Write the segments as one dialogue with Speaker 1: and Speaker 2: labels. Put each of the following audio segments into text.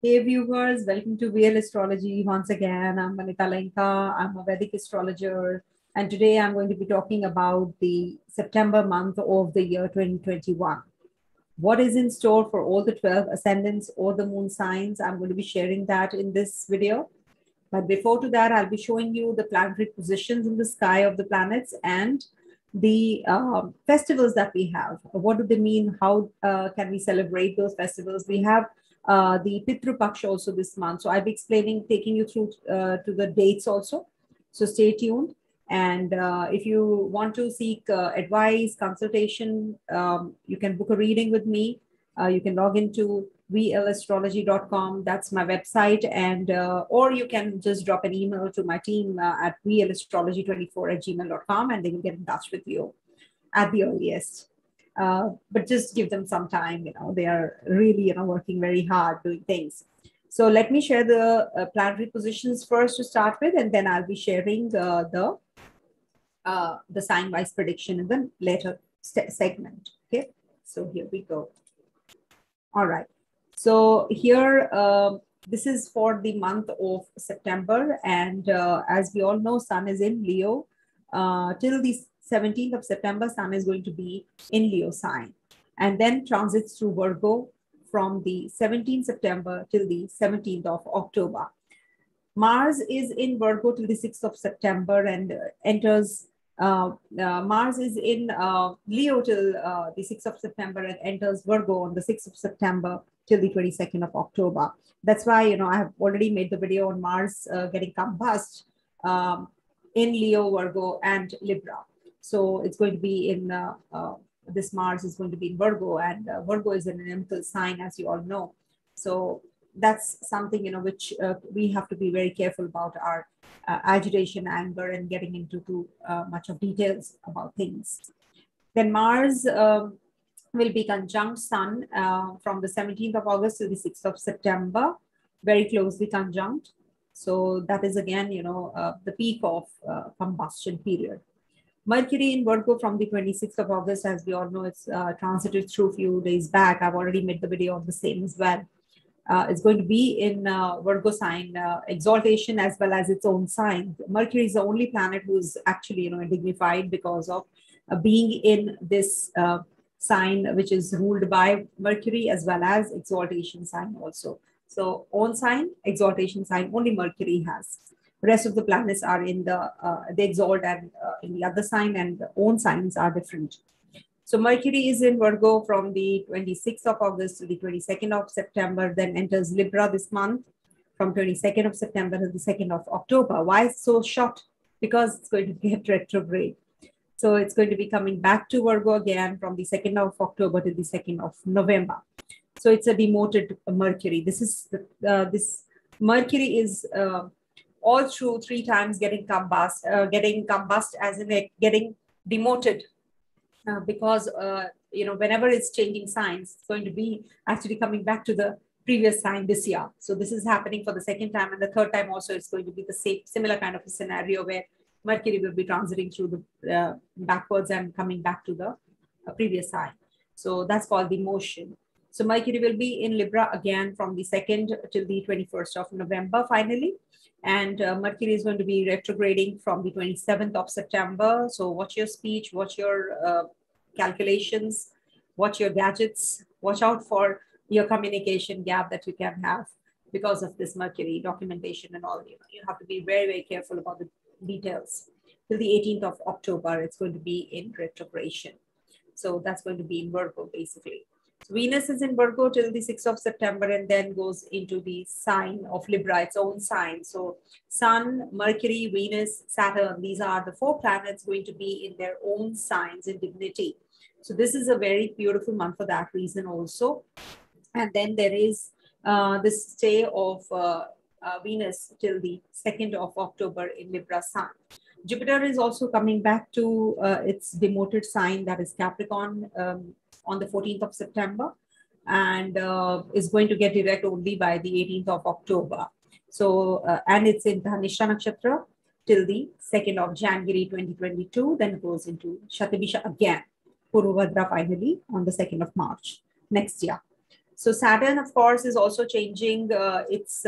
Speaker 1: Hey viewers, welcome to Real Astrology. Once again, I'm Manita Lenka. I'm a Vedic astrologer, and today I'm going to be talking about the September month of the year 2021. What is in store for all the 12 ascendants or the moon signs? I'm going to be sharing that in this video. But before to that, I'll be showing you the planetary positions in the sky of the planets and the festivals that we have. What do they mean? How can we celebrate those festivals? We have the Pitra Paksha also this month. So I'll be explaining, taking you through to the dates also. So stay tuned. And if you want to seek advice, consultation, you can book a reading with me. You can log into vlastrology.com. That's my website. And or you can just drop an email to my team at vlastrology24@gmail.com, and they will get in touch with you at the earliest. But just give them some time. They are really, working very hard doing things. So let me share the planetary positions first to start with, and then I'll be sharing the sign wise prediction in the later segment. Okay, so here we go. All right. So here, this is for the month of September. And as we all know, Sun is in Leo. Till the 17th of September, Sun is going to be in Leo sign. And then transits through Virgo from the 17th September till the 17th of October. Mars is in Virgo till the 6th of September and enters Mars is in Leo till the 6th of September and enters Virgo on the 6th of September till the 22nd of October. That's why, I have already made the video on Mars getting combust in Leo, Virgo, and Libra. So it's going to be in, this Mars is going to be in Virgo, and Virgo is an elemental sign, as you all know. So that's something, which we have to be very careful about our agitation, anger, and getting into too much of details about things. Then Mars will be conjunct Sun from the 17th of August to the 6th of September, very closely conjunct. So that is again, the peak of combustion period. Mercury in Virgo from the 26th of August, as we all know, it's transited through a few days back. I've already made the video on the same as well. It's going to be in Virgo sign, exaltation as well as its own sign. Mercury is the only planet who's actually, dignified because of being in this sign, which is ruled by Mercury, as well as exaltation sign also. So own sign, exaltation sign, only Mercury has. The rest of the planets are in the exalt and in the other sign, and the own signs are different. So Mercury is in Virgo from the 26th of August to the 22nd of September, then enters Libra this month from 22nd of September to the 2nd of October. Why it's so short? Because it's going to get retrograde. So it's going to be coming back to Virgo again from the 2nd of October to the 2nd of November. So it's a demoted Mercury. This is this Mercury is all through 3 times getting combust as in getting demoted. Because, whenever it's changing signs, it's going to be actually coming back to the previous sign this year. So this is happening for the 2nd time, and the 3rd time also it's going to be the same, similar kind of a scenario where Mercury will be transiting through the backwards and coming back to the previous sign. So that's called the motion. So Mercury will be in Libra again from the 2nd till the 21st of November finally. And Mercury is going to be retrograding from the 27th of September. So watch your speech, watch your calculations, watch your gadgets, watch out for your communication gap that you can have because of this Mercury documentation and all. You have to be very, very careful about the details. Till the 18th of October, it's going to be in retrogradation. So that's going to be in Virgo, basically. So Venus is in Virgo till the 6th of September and then goes into the sign of Libra, its own sign. So Sun, Mercury, Venus, Saturn, these are the 4 planets going to be in their own signs in dignity. So this is a very beautiful month for that reason also. And then there is this stay of Venus till the 2nd of October in Libra Sun. Jupiter is also coming back to its demoted sign, that is Capricorn, on the 14th of September, and is going to get direct only by the 18th of October. So, and it's in Dhanishta Nakshatra till the 2nd of January 2022, then goes into Shatabisha again, Purvabhadra finally on the 2nd of March next year. So Saturn, of course, is also changing its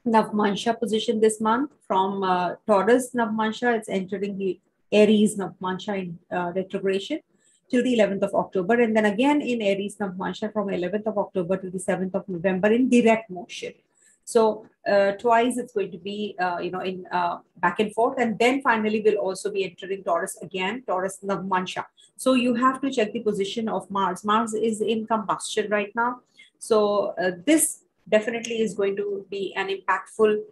Speaker 1: Navmansha position this month from Taurus Navmansha. It's entering the Aries Navmansha in retrogression till the 11th of October. And then again in Aries Navmansha from 11th of October to the 7th of November in direct motion. So twice it's going to be, in back and forth. And then finally we'll also be entering Taurus again, Taurus Navmansha. So you have to check the position of Mars. Mars is in combustion right now. So this definitely is going to be an impactful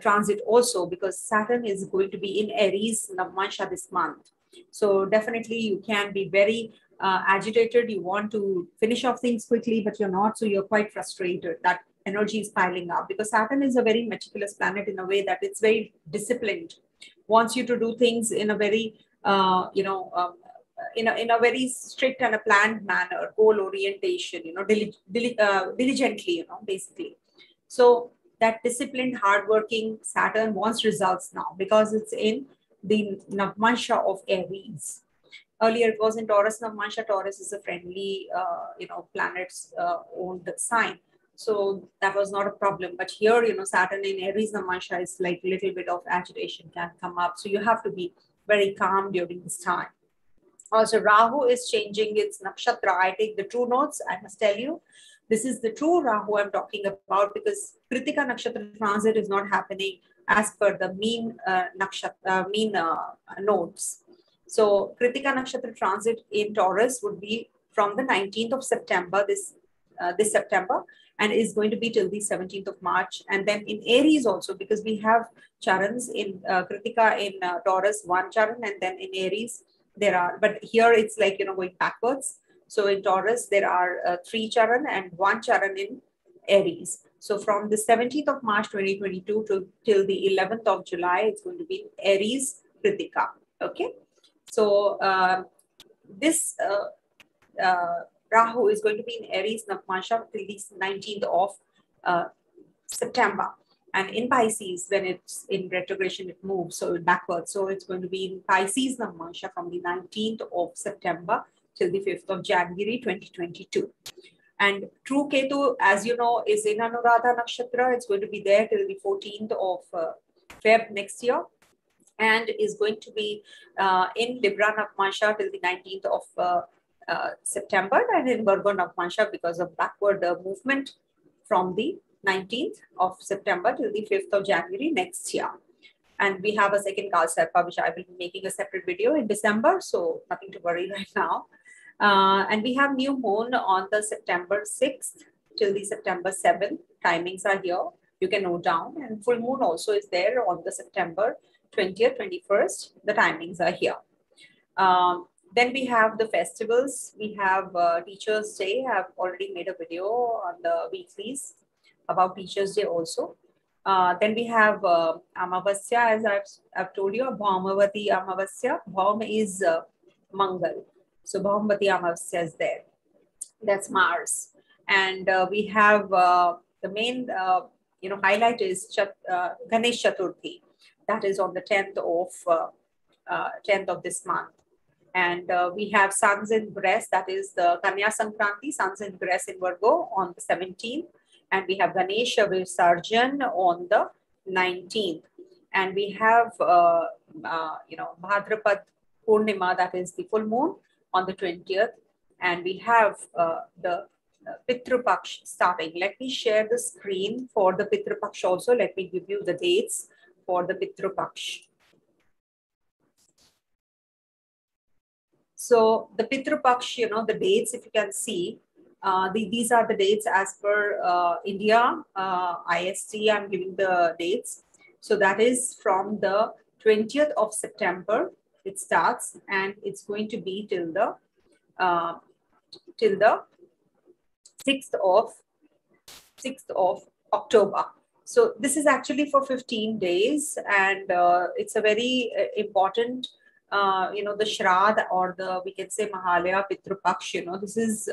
Speaker 1: transit also, because Saturn is going to be in Aries Navmansha this month. So definitely you can be very agitated. You want to finish off things quickly, but you're not. So you're quite frustrated. That energy is piling up because Saturn is a very meticulous planet in a way that it's very disciplined, wants you to do things in a very, in a very strict and a planned manner, goal orientation, diligently, basically. So that disciplined, hardworking Saturn wants results now because it's in the Navmansha of Aries. Earlier it was in Taurus Navmansha. Taurus is a friendly, planet's owned sign. So that was not a problem. But here, Saturn in Aries Navmansha is like a little bit of agitation can come up. So you have to be very calm during this time. Also, Rahu is changing its Nakshatra. I take the true notes, I must tell you. This is the true Rahu I'm talking about, because Krittika Nakshatra transit is not happening as per the mean notes. So Krittika Nakshatra transit in Taurus would be from the 19th of September, this September, and is going to be till the 17th of March. And then in Aries also, because we have Charans in Krittika in Taurus, one Charan, and then in Aries there are, but here it's like, going backwards. So in Taurus, there are 3 Charan and 1 Charan in Aries. So from the 17th of March 2022 till the 11th of July, it's going to be Aries Krittika. Okay. So this Rahu is going to be in Aries Navmansha till the 19th of September. And in Pisces, when it's in retrogression, it moves, so backwards. So it's going to be in Pisces Navmansha from the 19th of September till the 5th of January 2022. And True Ketu, as you know, is in Anuradha Nakshatra. It's going to be there till the 14th of Feb next year, and is going to be in Libra Navmansha till the 19th of September, and in Virgo Navmansha because of backward movement from the 19th of September till the 5th of January next year. And we have a second Kalsarpa, which I will be making a separate video in December, so nothing to worry right now. And we have new moon on the September 6th till the September 7th. Timings are here. You can note down. And full moon also is there on the September 20th, 21st. The timings are here. Then we have the festivals. We have Teachers' Day. I've already made a video on the weeklies about Teachers' Day also. Then we have Amavasya, as I've told you, Bhaumavati Amavasya. Bhaum is Mangal. So Bhaumavati Amavasya is there. That's Mars. And we have the main, highlight is Ganesh Chaturthi. That is on the 10th of this month. And we have Sun's Ingress, that is the Kanya Sankranti, Sun's Ingress in Virgo on the 17th. And we have Ganesha Visarjan on the 19th. And we have, Bhadrapad Purnima, that is the full moon on the 20th. And we have the Pitra Paksha starting. Let me share the screen for the Pitra Paksha also. Let me give you the dates for the Pitra Paksha. So the Pitra Paksha, the dates, if you can see, these are the dates as per India, IST, I'm giving the dates. So that is from the 20th of September, it starts, and it's going to be till the 6th of October. So this is actually for 15 days, and it's a very important, the Shradh, or we can say Mahalaya Pitra Paksha, this is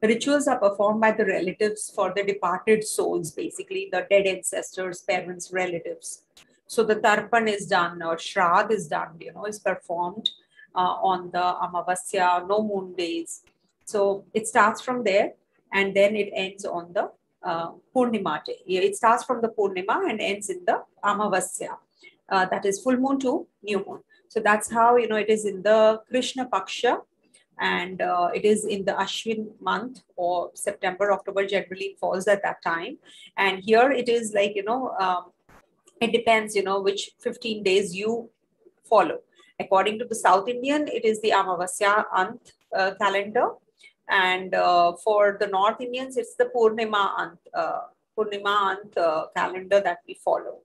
Speaker 1: the rituals are performed by the relatives for the departed souls, basically the dead ancestors, parents, relatives. So the Tarpan is done, or Shradh is done, is performed on the Amavasya, no moon days. So it starts from there. and then it ends on the Purnima day. It starts from the Purnima and ends in the Amavasya. That is full moon to new moon. So that's how, you know, it is in the Krishna Paksha, and it is in the Ashwin month, or September, October generally falls at that time. And here it is like, you know, it depends, you know, which 15 days you follow. According to the South Indian, it is the Amavasya Ant calendar. And for the North Indians, it's the Purnima Ant calendar that we follow.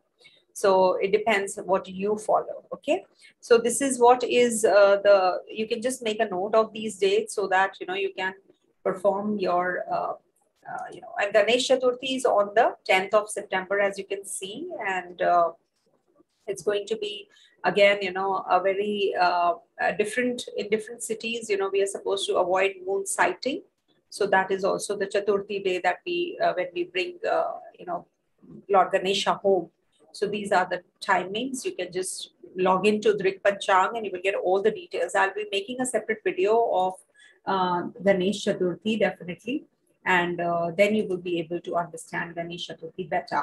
Speaker 1: So it depends what you follow. Okay. So this is what is you can just make a note of these dates so that, you know, you can perform your, you know, and Ganesh Chaturthi is on the 10th of September, as you can see. And it's going to be, again, you know, a very different, in different cities, you know, we are supposed to avoid moon sighting. So that is also the Chaturthi day that we, when we bring, you know, Lord Ganesha home. So these are the timings. You can just log into Drik Panchang and you will get all the details. I'll be making a separate video of Ganesh Chaturthi, definitely. And then you will be able to understand Ganesh Chaturthi better.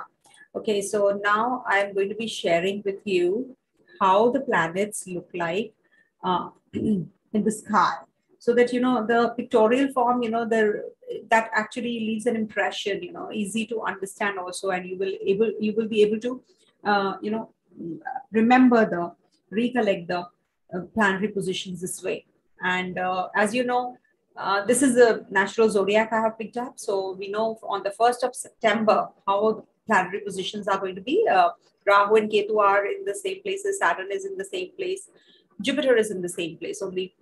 Speaker 1: Okay, so now I'm going to be sharing with you how the planets look like in the sky. So that, you know, the pictorial form, you know, that actually leaves an impression, you know, easy to understand also. And you will be able to, you know, recollect the planetary positions this way. And as you know, this is a natural zodiac I have picked up. So we know on the 1st of September how planetary positions are going to be. Rahu and Ketu are in the same places. Saturn is in the same place. Jupiter is in the same place. Only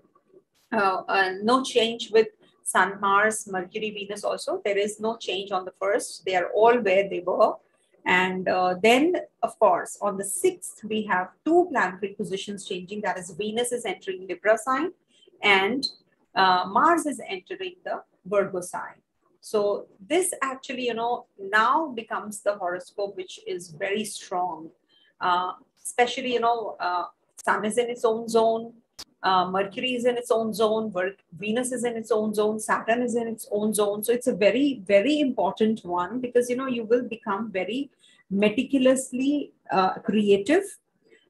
Speaker 1: no change with Sun, Mars, Mercury, Venus also. There is no change on the 1st. They are all where they were. And then, of course, on the 6th, we have two planetary positions changing. That is, Venus is entering Libra sign and Mars is entering the Virgo sign. So this actually, you know, now becomes the horoscope, which is very strong. Especially, you know, Sun is in its own zone. Mercury is in its own zone, Venus is in its own zone, Saturn is in its own zone. So it's a very, very important one because, you know, you will become very meticulously creative,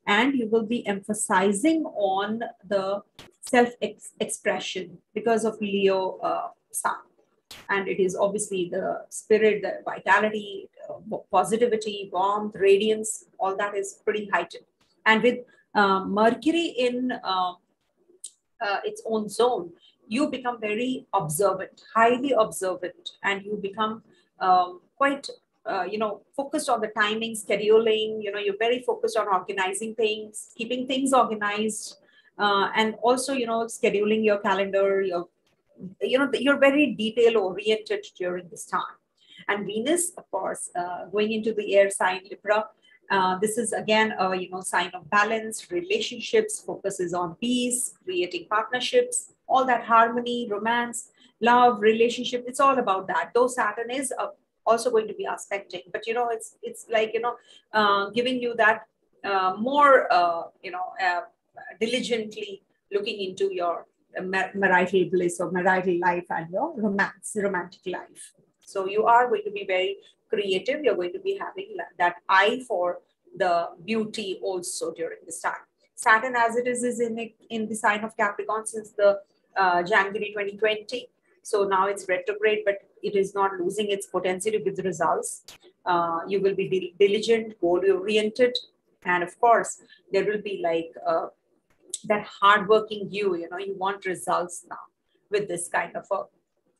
Speaker 1: and you will be emphasizing on the self-expression because of Leo Sun. And it is obviously the spirit, the vitality, positivity, warmth, radiance, all that is pretty heightened. And with Mercury in its own zone, you become very observant, highly observant, and you become quite, you know, focused on the timing, scheduling. You know, you're very focused on organizing things, keeping things organized, and also, you know, scheduling your calendar. You're very detail oriented during this time. And Venus, of course, going into the air sign Libra. This is again a, you know, sign of balance, relationships, focuses on peace, creating partnerships, all that harmony, romance, love, relationship. It's all about that. Though Saturn is also going to be aspecting, but, you know, it's like, you know, giving you that more, you know, diligently looking into your marital bliss or marital life and your romantic life. So you are going to be very creative. You're going to be having that eye for the beauty also during this time. Saturn, as it is in the sign of Capricorn since the January 2020. So now it's retrograde, but it is not losing its potency to give the results. You will be diligent, goal-oriented, and of course, there will be like that hardworking you know, you want results now with this kind of a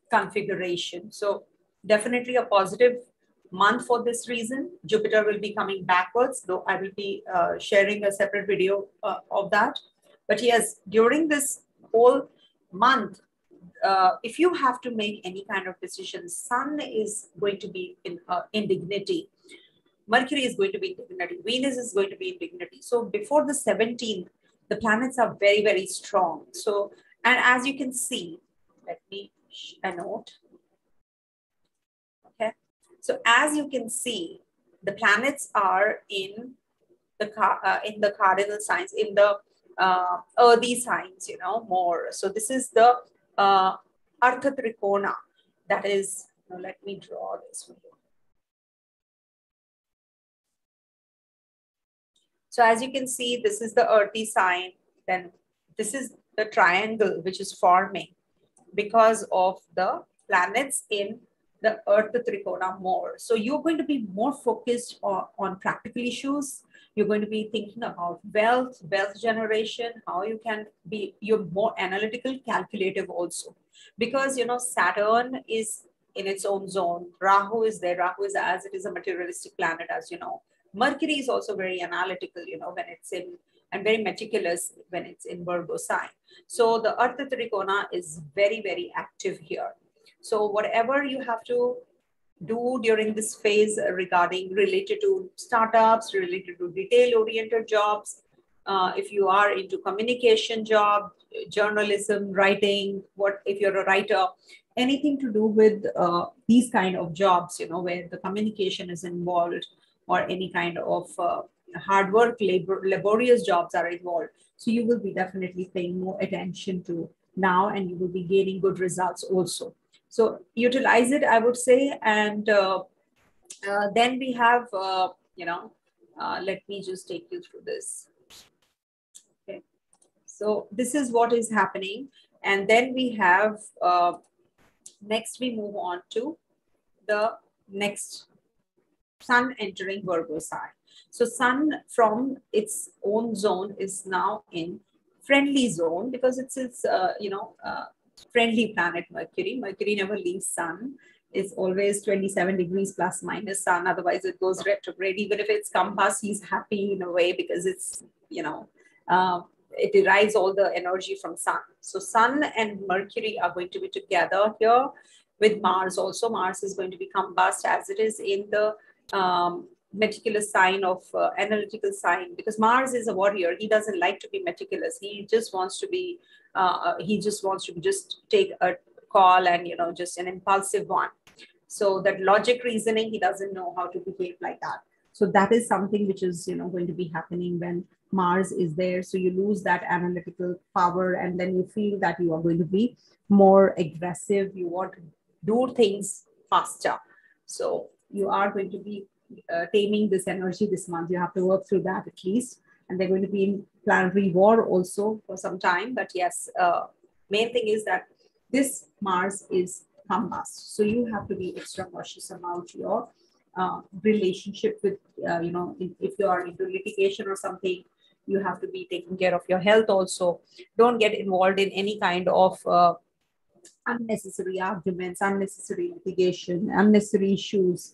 Speaker 1: configuration. So definitely a positive month for this reason. Jupiter will be coming backwards, though I will be sharing a separate video of that. But yes, during this whole month, if you have to make any kind of decisions, Sun is going to be in dignity. Mercury is going to be in dignity. Venus is going to be in dignity. So before the 17th, the planets are very, very strong. So, and as you can see, let me note. Okay. So as you can see, the planets are in the cardinal signs, in the earthy signs, you know, more. So this is the Artha Trikona. that is, let me draw this for you. So as you can see, this is the earthy sign. Then this is the triangle which is forming because of the planets in the Earth Trikona more. So you're going to be more focused on practical issues. You're going to be thinking about wealth generation, how you can be, you're more analytical, calculative also. Because, Saturn is in its own zone. Rahu is there. Rahu is, as it is a materialistic planet, as you know. Mercury is also very analytical, when it's in, and very meticulous when it's in Virgo sign. So the Artha Trikona is very, very active here. So whatever you have to do during this phase regarding related to startups, related to detail-oriented jobs, if you are into communication job, journalism, writing, if you're a writer, anything to do with these kind of jobs, where the communication is involved, or any kind of hard work, laborious jobs are involved. So you will be definitely paying more attention to now, and you will be gaining good results also. So utilize it, I would say. And then we have, let me just take you through this. Okay. So this is what is happening. And then we have, next we move on to the next Sun entering Virgo sign. So Sun from its own zone is now in friendly zone, because it's friendly planet Mercury. Mercury never leaves Sun. It's always 27 degrees plus minus Sun. Otherwise it goes retrograde. Even if it's compass, he's happy in a way, because it's, it derives all the energy from Sun. So Sun and Mercury are going to be together here with Mars also. Mars is going to be combust, as it is in the meticulous sign of analytical sign, because Mars is a warrior. He doesn't like to be meticulous. He just wants to be, just take a call, and, just an impulsive one. So that logic reasoning, he doesn't know how to behave like that. So that is something which is, going to be happening when Mars is there. So you lose that analytical power, and then you feel that you are going to be more aggressive. You want to do things faster. So you are going to be taming this energy this month. You have to work through that at least. And they're going to be in planetary war also for some time. But yes, main thing is that this Mars is combust. So you have to be extra cautious about your relationship with, if you are into litigation or something, you have to be taking care of your health also. Don't get involved in any kind of unnecessary arguments, unnecessary litigation, unnecessary issues,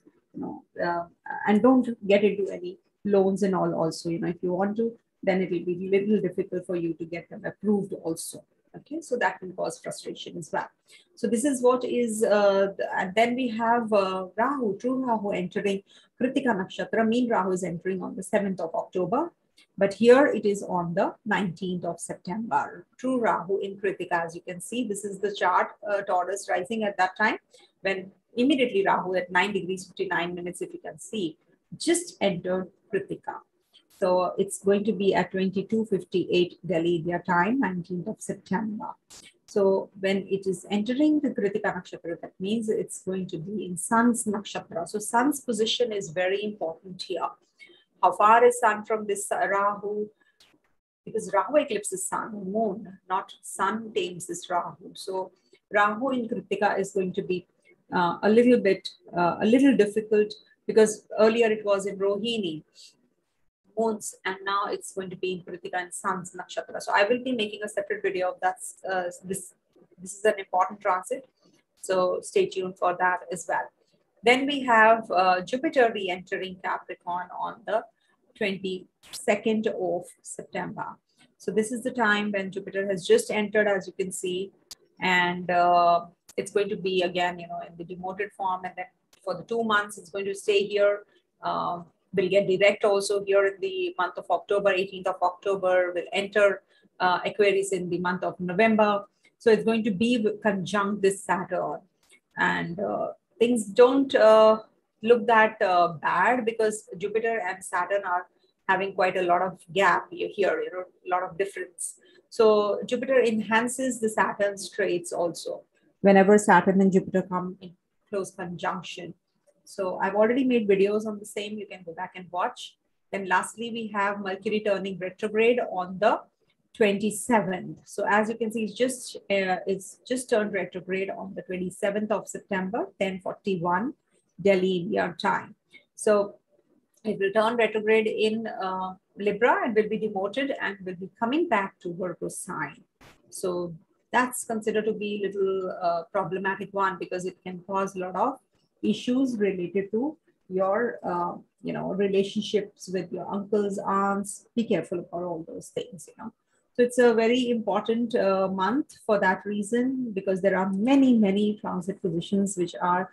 Speaker 1: and don't get into any loans and all also. If you want to, then it will be a little difficult for you to get them approved also. Okay, so that can cause frustration as well. So this is what is, and then we have Rahu, true Rahu entering Krittika Nakshatra. Mean Rahu is entering on the 7th of October. But here it is on the 19th of September. True Rahu in Krittika, as you can see. This is the chart, Taurus rising at that time, when immediately Rahu at 9 degrees 59 minutes, if you can see, just entered Krittika. So it's going to be at 22:58 Delhi India time, 19th of September. So when it is entering the Krittika Nakshatra, that means it's going to be in Sun's Nakshatra. So Sun's position is very important here. How far is Sun from this Rahu? Because Rahu eclipses Sun, Moon, not Sun tames this Rahu. So Rahu in Krittika is going to be a little difficult, because earlier it was in Rohini, Moons, and now it's going to be in Krittika and Sun's Nakshatra. So I will be making a separate video of that. This is an important transit. So stay tuned for that as well. Then we have Jupiter re-entering Capricorn on the 22nd of September. So this is the time when Jupiter has just entered, as you can see, and it's going to be again, in the demoted form, and then for the 2 months, it's going to stay here. Will get direct also here in the month of October, 18th of October, will enter Aquarius in the month of November. So it's going to be conjunct this Saturn, and things don't look that bad, because Jupiter and Saturn are having quite a lot of gap here, a lot of difference. So Jupiter enhances the Saturn's traits also. whenever Saturn and Jupiter come in close conjunction. So I've already made videos on the same. You can go back and watch. Then lastly, we have Mercury turning retrograde on the 27th. So as you can see, it's just turned retrograde on the 27th of September, 10:41 Delhi India time. So it will turn retrograde in Libra and will be demoted and will be coming back to Virgo sign. So that's considered to be a little problematic one, because it can cause a lot of issues related to your relationships with your uncles, aunts. Be careful about all those things. So it's a very important month for that reason, because there are many transit positions which are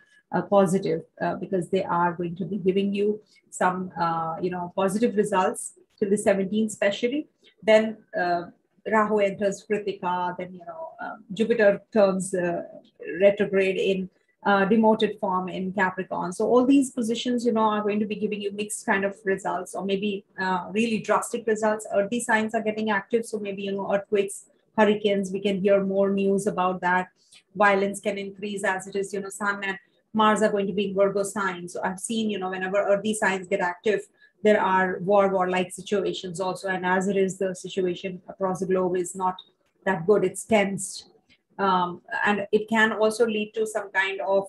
Speaker 1: positive, because they are going to be giving you some positive results till the 17th especially. Then Rahu enters Krittika, then Jupiter turns retrograde in demoted form in Capricorn. So all these positions are going to be giving you mixed kind of results, or maybe really drastic results. Earthy signs are getting active, so maybe earthquakes, hurricanes, we can hear more news about that. Violence can increase, as it is Sun and Mars are going to be in Virgo signs. So I've seen whenever earthy signs get active, there are war-like situations also. And as it is, the situation across the globe is not that good. It's tensed. And it can also lead to some kind of,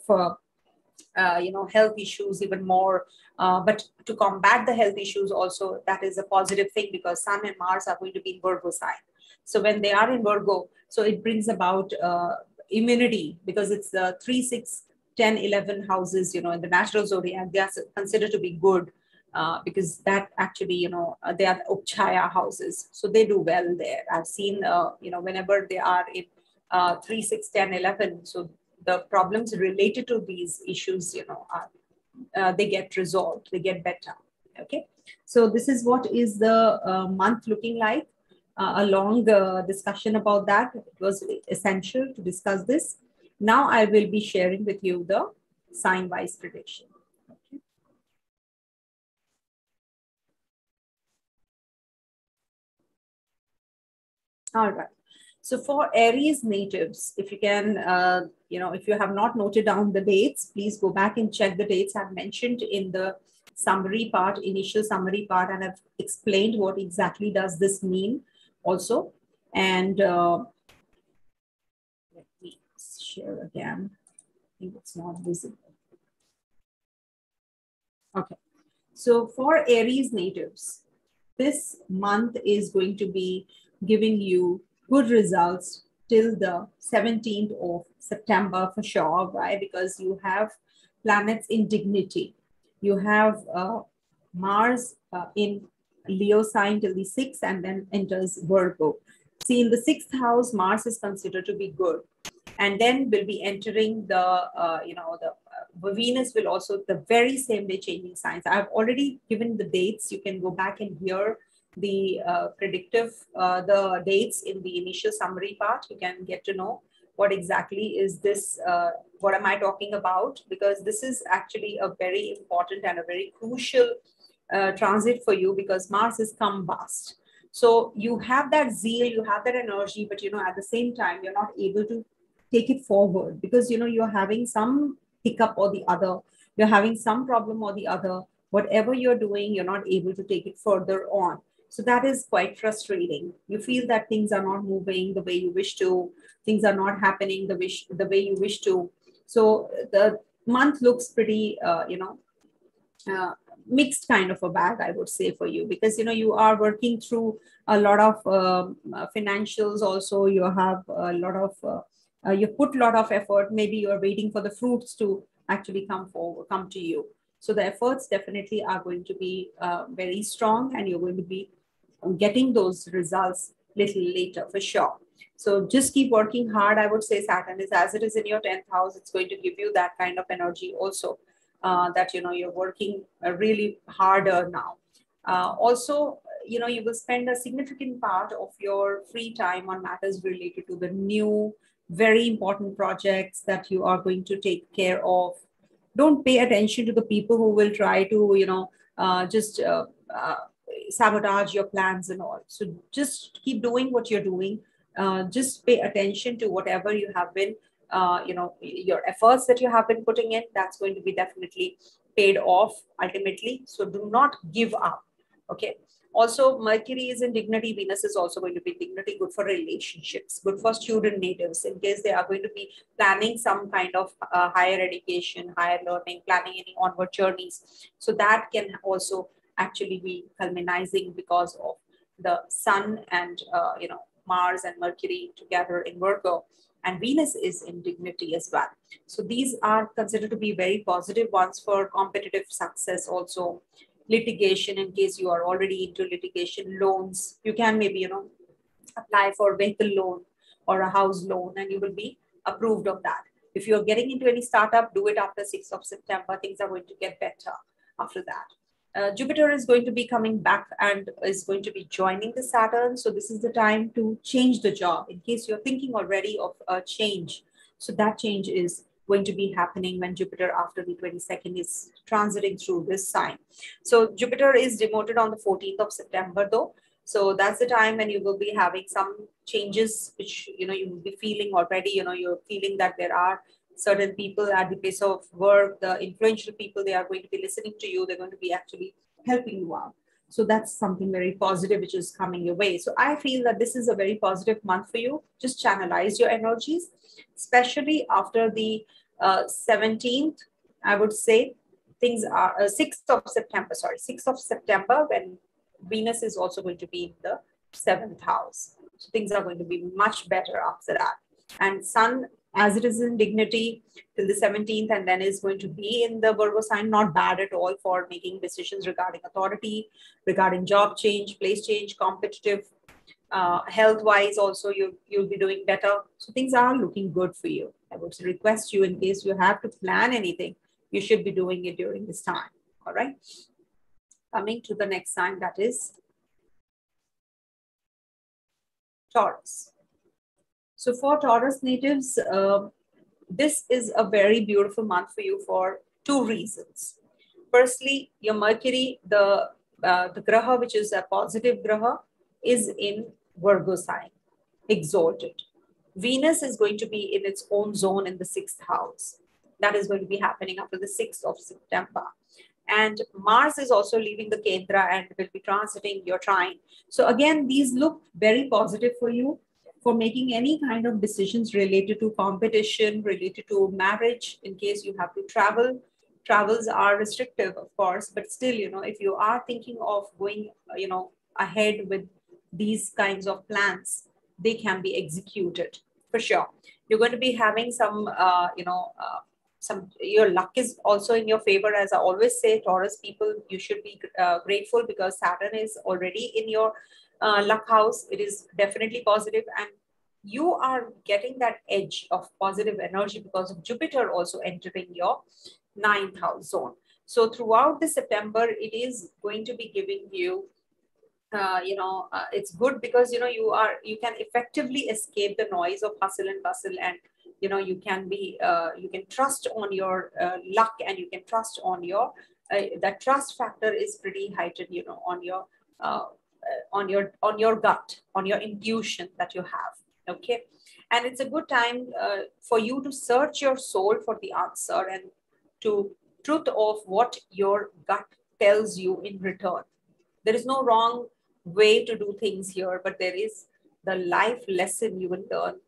Speaker 1: health issues even more. But to combat the health issues also, that is a positive thing, because Sun and Mars are going to be in Virgo sign. So when they are in Virgo, so it brings about immunity, because it's the 3, 6, 10, 11 houses, in the natural zodiac. They are considered to be good. Because that actually, they are Upchaya houses. So they do well there. I've seen, whenever they are in 3, 6, 10, 11. So the problems related to these issues, they get resolved, they get better. Okay. So this is what is the month looking like. A long discussion about that. It was essential to discuss this. Now I will be sharing with you the sign wise prediction. All right. So for Aries natives, if you can, if you have not noted down the dates, please go back and check the dates I've mentioned in the summary part, initial summary part, and I've explained what exactly does this mean also. And let me share again. I think it's not visible. Okay. So for Aries natives, this month is going to be giving you good results till the 17th of September for sure. Why? Because you have planets in dignity. You have Mars in Leo sign till the 6th, and then enters Virgo. See, in the 6th house, Mars is considered to be good. And then will be entering the Venus will also the very same day changing signs. I've already given the dates. You can go back and hear the the dates in the initial summary part. You can get to know what exactly is this, what am I talking about, because this is actually a very important and a very crucial transit for you, because Mars is combust. So you have that zeal, you have that energy, but at the same time, you're not able to take it forward, because you're having some hiccup or the other, you're having some problem or the other. Whatever you're doing, you're not able to take it further on. So that is quite frustrating. You feel that things are not moving the way you wish to, things are not happening the way you wish to. So the month looks pretty mixed kind of a bag, I would say, for you, because you are working through a lot of financials also. You have a lot of you put a lot of effort. Maybe you're waiting for the fruits to actually come to you. So the efforts definitely are going to be very strong, and you're going to be getting those results little later for sure. So just keep working hard. I would say Saturn is, as it is in your 10th house, it's going to give you that kind of energy also, that you're working really harder now. Also, you will spend a significant part of your free time on matters related to the new, very important projects that you are going to take care of. Don't pay attention to the people who will try to, just sabotage your plans and all. So just keep doing what you're doing. Just pay attention to whatever you have been your efforts that you have been putting in, that's going to be definitely paid off ultimately. So do not give up. Okay. Also, Mercury is in dignity. Venus is also going to be in dignity, good for relationships, good for student natives in case they are going to be planning some kind of higher education, higher learning, planning any onward journeys. So that can also actually be culminating because of the Sun and Mars and Mercury together in Virgo, and Venus is in dignity as well. So these are considered to be very positive ones for competitive success. Also, litigation, in case you are already into litigation, loans, you can maybe apply for vehicle loan or a house loan, and you will be approved of that. If you're getting into any startup, do it after 6th of September. Things are going to get better after that. Jupiter is going to be coming back and is going to be joining the Saturn. So this is the time to change the job in case you're thinking already of a change. So that change is going to be happening when Jupiter after the 22nd is transiting through this sign. So Jupiter is demoted on the 14th of September though. So that's the time when you will be having some changes, which, you will be feeling already, you're feeling that there are certain people at the place of work, the influential people, they are going to be listening to you. They're going to be actually helping you out. So that's something very positive, which is coming your way. So I feel that this is a very positive month for you. Just channelize your energies, especially after the 17th, I would say. Things are 6th of September, 6th of September, when Venus is also going to be in the 7th house. So things are going to be much better after that. And Sun, as it is in dignity till the 17th, and then is going to be in the Virgo sign, not bad at all for making decisions regarding authority, regarding job change, place change, competitive, health-wise also you'll be doing better. So things are looking good for you. I would request you, in case you have to plan anything, you should be doing it during this time. All right. Coming to the next sign, that is Taurus. So for Taurus natives, this is a very beautiful month for you for two reasons. Firstly, your Mercury, the graha, which is a positive graha, is in Virgo sign, exalted. Venus is going to be in its own zone in the 6th house. That is going to be happening after the 6th of September. And Mars is also leaving the Kendra and will be transiting your trine. So again, these look very positive for you for making any kind of decisions related to competition, related to marriage, in case you have to travel. Travels are restrictive, of course, but still, if you are thinking of going, ahead with these kinds of plans, they can be executed for sure. You're going to be having some, your luck is also in your favor. As I always say, Taurus people, you should be grateful because Saturn is already in your luck house. It is definitely positive, and you are getting that edge of positive energy because of Jupiter also entering your 9th house zone. So throughout the September, it is going to be giving you, it's good because, you can effectively escape the noise of hustle and bustle, and, you can be, you can trust on your luck, and you can trust on your, that trust factor is pretty heightened, on your gut, on your intuition that you have. Okay. And it's a good time for you to search your soul for the answer and to truth of what your gut tells you in return. There is no wrong way to do things here, but there is the life lesson you will learn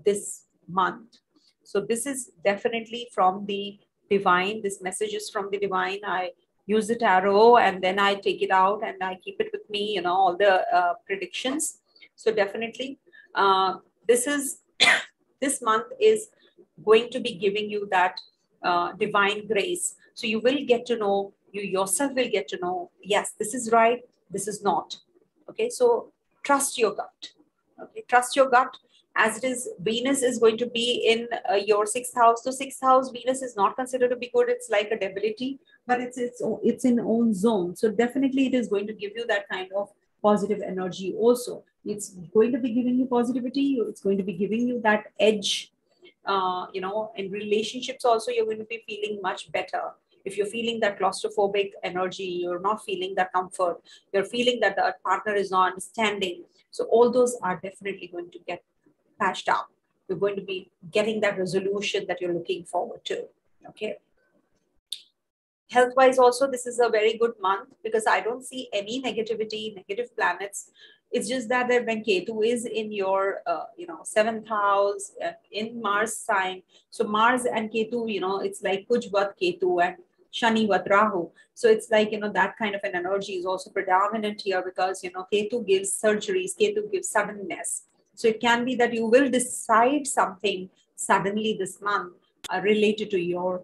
Speaker 1: this month. So this is definitely from the divine. This message is from the divine. I use the tarot and then I take it out and I keep it with me, all the predictions. So definitely this month is going to be giving you that divine grace. So you will get to know, you yourself will get to know, yes, this is right, this is not. Okay, so trust your gut. Okay, trust your gut. As it is, Venus is going to be in your 6th house. So 6th house, Venus is not considered to be good. It's like a debility, but it's in own zone. So definitely it is going to give you that kind of positive energy also. It's going to be giving you positivity. It's going to be giving you that edge. In relationships also, you're going to be feeling much better. If you're feeling that claustrophobic energy, you're not feeling that comfort, you're feeling that the partner is not understanding. So all those are definitely going to get patched out. You're going to be getting that resolution that you're looking forward to. Okay. Health-wise also, this is a very good month because I don't see any negativity, negative planets. It's just that when Ketu is in your, seventh house, in Mars sign. So Mars and Ketu, it's like Kujvat Ketu and Shani Vat Rahu. So it's like, that kind of an energy is also predominant here because, Ketu gives surgeries, Ketu gives suddenness. So it can be that you will decide something suddenly this month related to your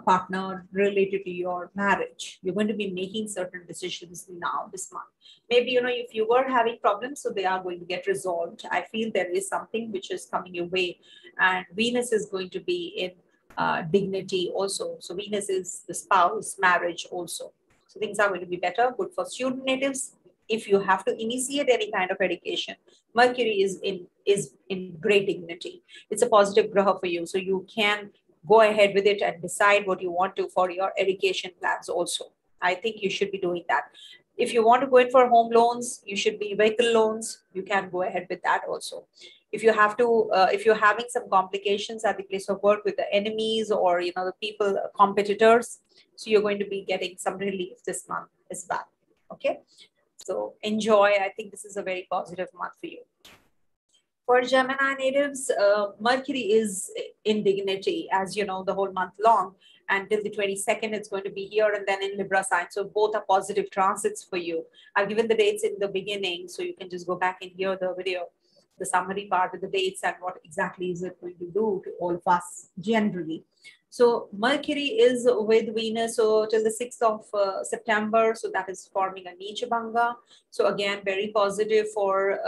Speaker 1: partner, related to your marriage. You're going to be making certain decisions now this month. Maybe, if you were having problems, so they are going to get resolved. I feel there is something which is coming your way, and Venus is going to be in dignity also. So Venus is the spouse, marriage also. So things are going to be better, good for student natives. If you have to initiate any kind of education, Mercury is in great dignity. It's a positive graha for you. So you can go ahead with it and decide what you want to for your education plans also. I think you should be doing that. If you want to go in for home loans, you should be vehicle loans. You can go ahead with that also. If you have to, if you're having some complications at the place of work with the enemies or, the people, competitors, so you're going to be getting some relief this month as well. Okay. So enjoy. I think this is a very positive month for you. For Gemini natives, Mercury is in dignity, as you know, the whole month long. Until the 22nd, it's going to be here and then in Libra sign. So both are positive transits for you. I've given the dates in the beginning, so you can just go back and hear the video, the summary part with the dates and what exactly is it going to do to all of us generally. So Mercury is with Venus, so till the 6th of September. So that is forming a Neecha Bhanga. So again, very positive for,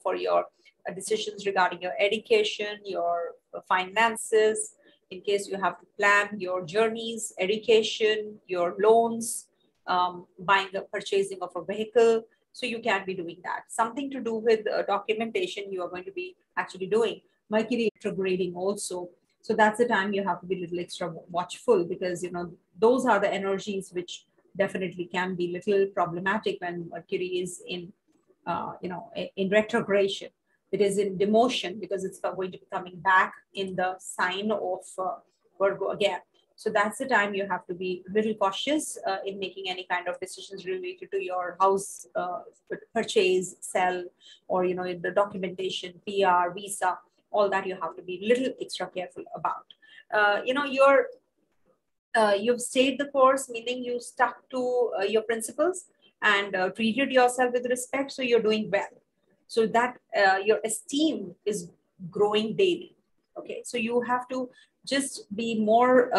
Speaker 1: for your decisions regarding your education, your finances, in case you have to plan your journeys, education, your loans, buying or purchasing of a vehicle. So you can be doing that. Something to do with documentation you are going to be actually doing. Mercury retrograding also. So that's the time you have to be a little extra watchful because, those are the energies which definitely can be a little problematic when Mercury is in, in retrogression. It is in demotion because it's going to be coming back in the sign of Virgo again. So that's the time you have to be a little cautious in making any kind of decisions related to your house purchase, sell, or, in the documentation, PR, visa, all that you have to be a little extra careful about. You've stayed the course, meaning you stuck to your principles and treated yourself with respect. So you're doing well. So that your esteem is growing daily. Okay, so you have to just be more,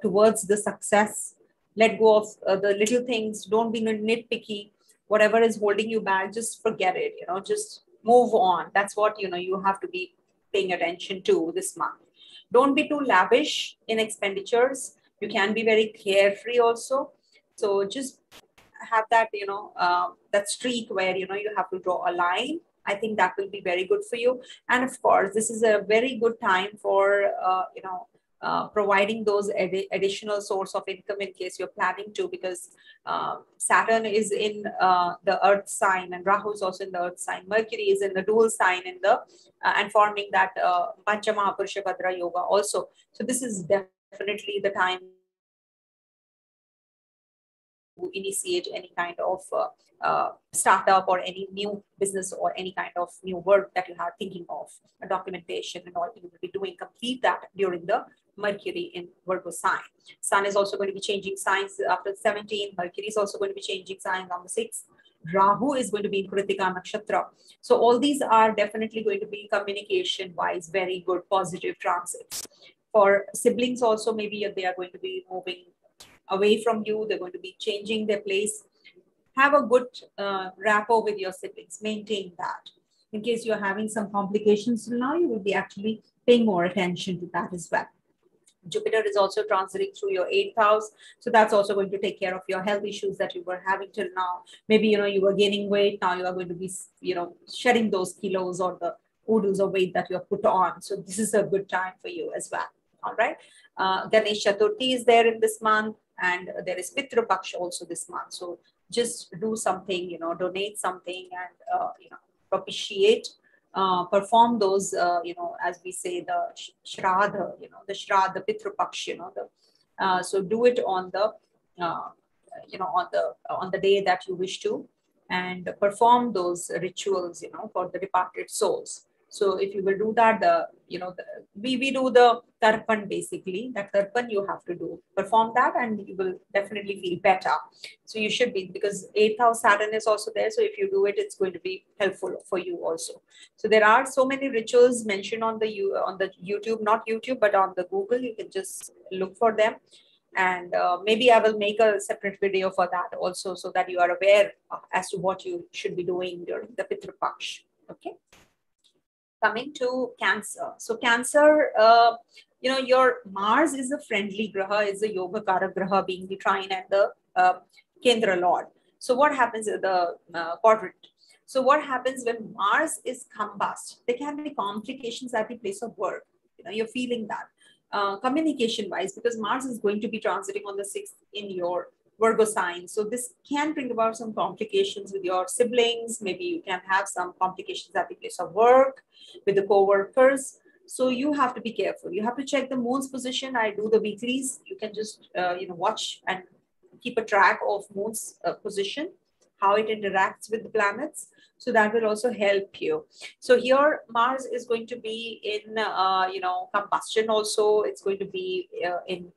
Speaker 1: towards the success. Let go of the little things. Don't be nitpicky. Whatever is holding you back, just forget it. Just move on. That's what you have to be paying attention to this month. Don't be too lavish in expenditures. You can be very carefree also. So just have that, that streak where, you have to draw a line. I think that will be very good for you. And of course, this is a very good time for, providing those additional source of income in case you're planning to, because Saturn is in the earth sign and Rahu is also in the earth sign. Mercury is in the dual sign in the, and forming that Panchama Purusha Bhadra Yoga also. So this is definitely the time initiate any kind of startup or any new business or any kind of new work that you are thinking of, a documentation and all you will be doing, complete that during the Mercury in Virgo sign. Sun is also going to be changing signs after 17. Mercury is also going to be changing signs on the 6th. Rahu is going to be in Krittika Nakshatra. So all these are definitely going to be communication-wise very good, positive transits. For siblings also, maybe they are going to be moving away from you. They're going to be changing their place. Have a good rapport with your siblings. Maintain that. In case you're having some complications now, you will be actually paying more attention to that as well. Jupiter is also transiting through your 8th house. So that's also going to take care of your health issues that you were having till now. Maybe, you were gaining weight. Now you are going to be, shedding those kilos or the oodles of weight that you have put on. So this is a good time for you as well. All right. Ganesh Chaturthi is there in this month. And there is Pitra Paksha also this month. So just do something, donate something and, propitiate perform those, as we say, the Shradh, the Shradh, the Pitra Paksha, so do it on the, on the day that you wish to, and perform those rituals, for the departed souls. So if you will do that, we do the tarpan, basically. That tarpan you have to do, perform that, and you will definitely feel better. So you should be, because 8th house Saturn is also there. So if you do it, it's going to be helpful for you also. So there are so many rituals mentioned on the YouTube, not YouTube, but on the Google. You can just look for them. And maybe I will make a separate video for that also, so that you are aware as to what you should be doing during the Pitra Paksha. Okay. Coming to Cancer. So Cancer, your Mars is a friendly graha, is a yoga kara graha, being the trine and the Kendra Lord. So what happens in the quadrant? So what happens when Mars is combust? There can be complications at the place of work. You're feeling that. Communication wise, because Mars is going to be transiting on the 6th in your Virgo sign. So this can bring about some complications with your siblings. Maybe you can have some complications at the place of work with the co-workers. So you have to be careful. You have to check the moon's position. I do the weeklies. You can just, watch and keep a track of moon's position, how it interacts with the planets. So that will also help you. So here Mars is going to be in, combustion also. It's going to be in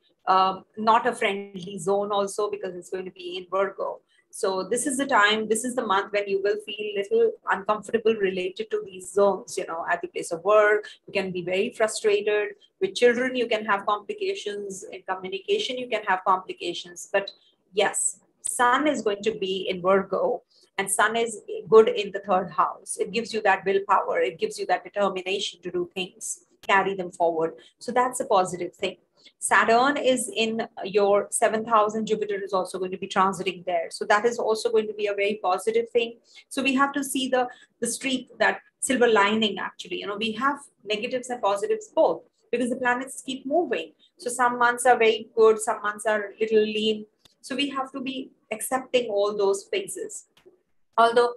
Speaker 1: not a friendly zone also, because it's going to be in Virgo. So this is the time, this is the month when you will feel little uncomfortable related to these zones, at the place of work. You can be very frustrated. With children, you can have complications. In communication, you can have complications. But yes, Sun is going to be in Virgo, and Sun is good in the 3rd house. It gives you that willpower. It gives you that determination to do things, carry them forward. So that's a positive thing. Saturn is in your 7th house, and Jupiter is also going to be transiting there. So that is also going to be a very positive thing. So we have to see the streak, that silver lining actually. We have negatives and positives both, because the planets keep moving. So some months are very good, some months are a little lean. So we have to be accepting all those phases. Although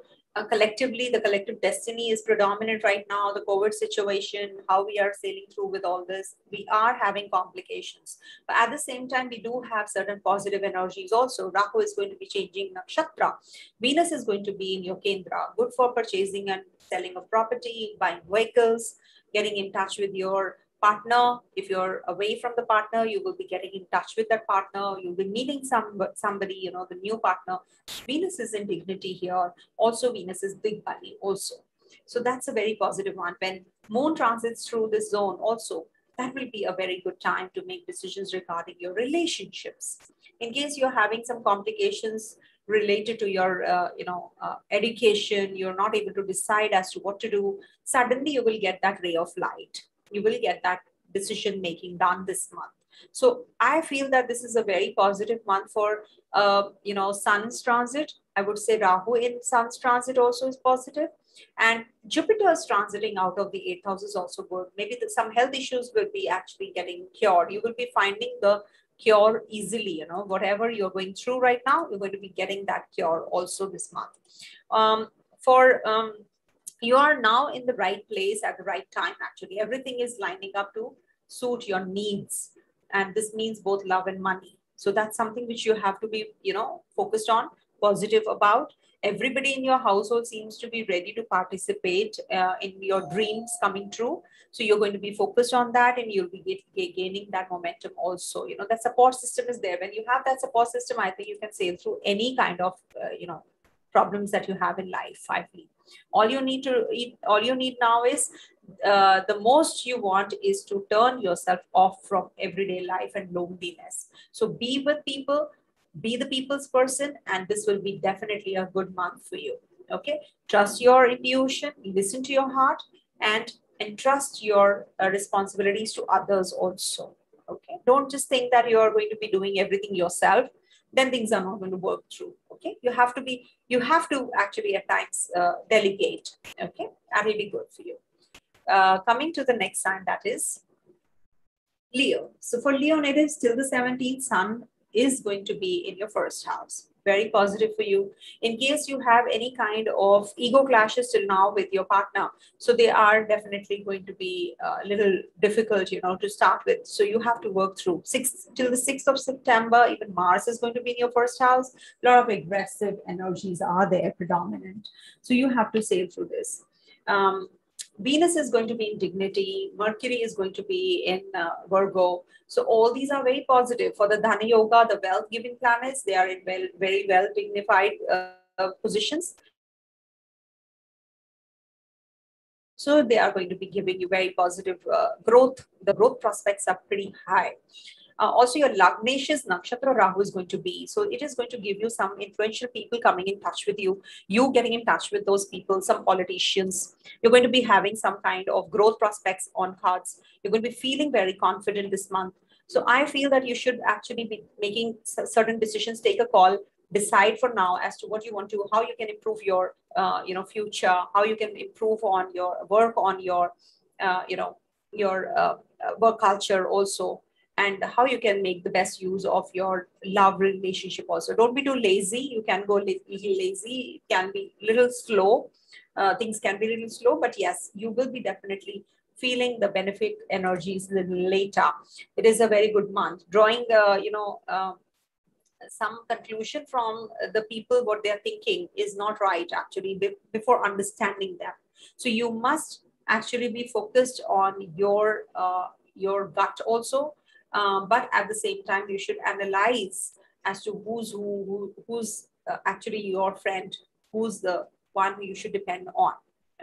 Speaker 1: collectively, the collective destiny is predominant right now, the COVID situation, how we are sailing through with all this, we are having complications. But at the same time, we do have certain positive energies also. Rahu is going to be changing Nakshatra. Venus is going to be in your Kendra, good for purchasing and selling of property, buying vehicles, getting in touch with your partner. If you're away from the partner, you will be getting in touch with that partner. You'll be meeting somebody, the new partner. Venus is in dignity here. Also, Venus is big money also. So that's a very positive one. When Moon transits through this zone also, that will be a very good time to make decisions regarding your relationships. In case you're having some complications related to your, education, you're not able to decide as to what to do, suddenly you will get that ray of light. You will get that decision making done this month. So I feel that this is a very positive month for, Sun's transit. I would say Rahu in Sun's transit also is positive. And Jupiter's transiting out of the 8th house is also good. Maybe some health issues will be actually getting cured. You will be finding the cure easily. Whatever you're going through right now, you're going to be getting that cure also this month. You are now in the right place at the right time. Actually, everything is lining up to suit your needs, and this means both love and money. So that's something which you have to be, focused on, positive about. Everybody in your household seems to be ready to participate in your dreams coming true. So you're going to be focused on that, and you'll be gaining that momentum also. That support system is there. When you have that support system, I think you can sail through any kind of, problems that you have in life. I feel all you need now is the most you want is to turn yourself off from everyday life and loneliness. So be with people, be the people's person, and this will be definitely a good month for you. Okay, trust your intuition, listen to your heart, and entrust your responsibilities to others also. Okay, don't just think that you are going to be doing everything yourself, then things are not going to work through. Okay, you have to actually at times delegate. Okay, that will be good for you. Coming to the next sign, that is Leo. So for Leo natives, till the 17th, Sun is going to be in your 1st house. very positive for you. In case you have any kind of ego clashes till now with your partner, so they are definitely going to be a little difficult, you know, to start with. So you have to work through till the 6th of September. Even Mars is going to be in your first house. A lot of aggressive energies are there predominant. So you have to sail through this. Venus is going to be in dignity. Mercury is going to be in Virgo. So all these are very positive for the Dhana Yoga, the wealth giving planets. They are in very well dignified positions. So they are going to be giving you very positive growth. The growth prospects are pretty high. Also, your Lagnacious Nakshatra Rahu is going to be. So it is going to give you some influential people coming in touch with you, you getting in touch with those people, some politicians. You're going to be having some kind of growth prospects on cards. You're going to be feeling very confident this month. So I feel that you should actually be making certain decisions, take a call, decide for now as to what you want to, how you can improve your, future, how you can improve on your work, on your, your work culture also, and how you can make the best use of your love relationship also. Don't be too lazy. You can go little lazy. It can be little slow. Things can be little slow, but yes, you will be definitely feeling the benefit energies a little later. It is a very good month. Drawing, some conclusion from the people, what they're thinking is not right actually before understanding them. So you must actually be focused on your gut also. But at the same time, you should analyze as to who's actually your friend, who's the one who you should depend on.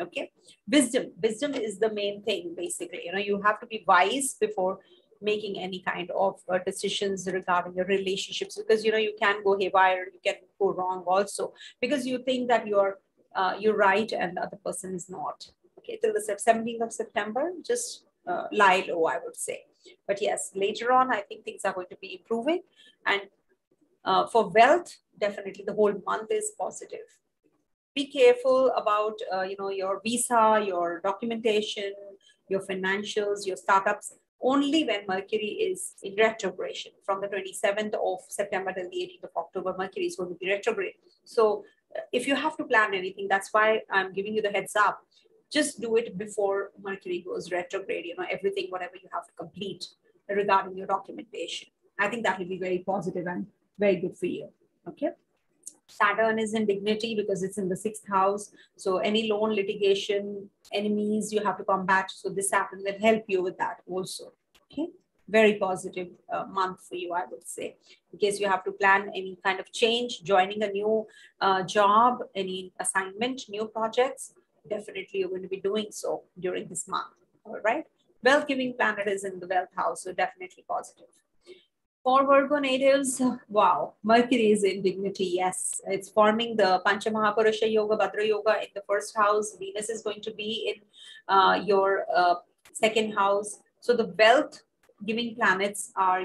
Speaker 1: Okay, wisdom is the main thing basically. You know, you have to be wise before making any kind of decisions regarding your relationships, because you can go haywire, you can go wrong also, because you think that you're right and the other person is not. Okay, till the 17th of September, just lie low, I would say. But yes, later on, I think things are going to be improving. And for wealth, definitely the whole month is positive. Be careful about, your visa, your documentation, your financials, your startups, only when Mercury is in retrogression. From the 27th of September till the 18th of October, Mercury is going to be retrograde. So if you have to plan anything, that's why I'm giving you the heads up. Just do it before Mercury goes retrograde, everything, whatever you have to complete regarding your documentation. I think that will be very positive and very good for you. Okay. Saturn is in dignity because it's in the 6th house. So any loan litigation, enemies you have to combat. So this Saturn will help you with that also. Okay. Very positive month for you, I would say. In case you have to plan any kind of change, joining a new job, any assignment, new projects, definitely you're going to be doing so during this month. All right. Wealth giving planet is in the wealth house, so definitely positive. For Virgo natives, wow, Mercury is in dignity. Yes, it's forming the Pancha Mahapurusha Yoga, Bhadra Yoga in the 1st house. Venus is going to be in your 2nd house. So the wealth giving planets are,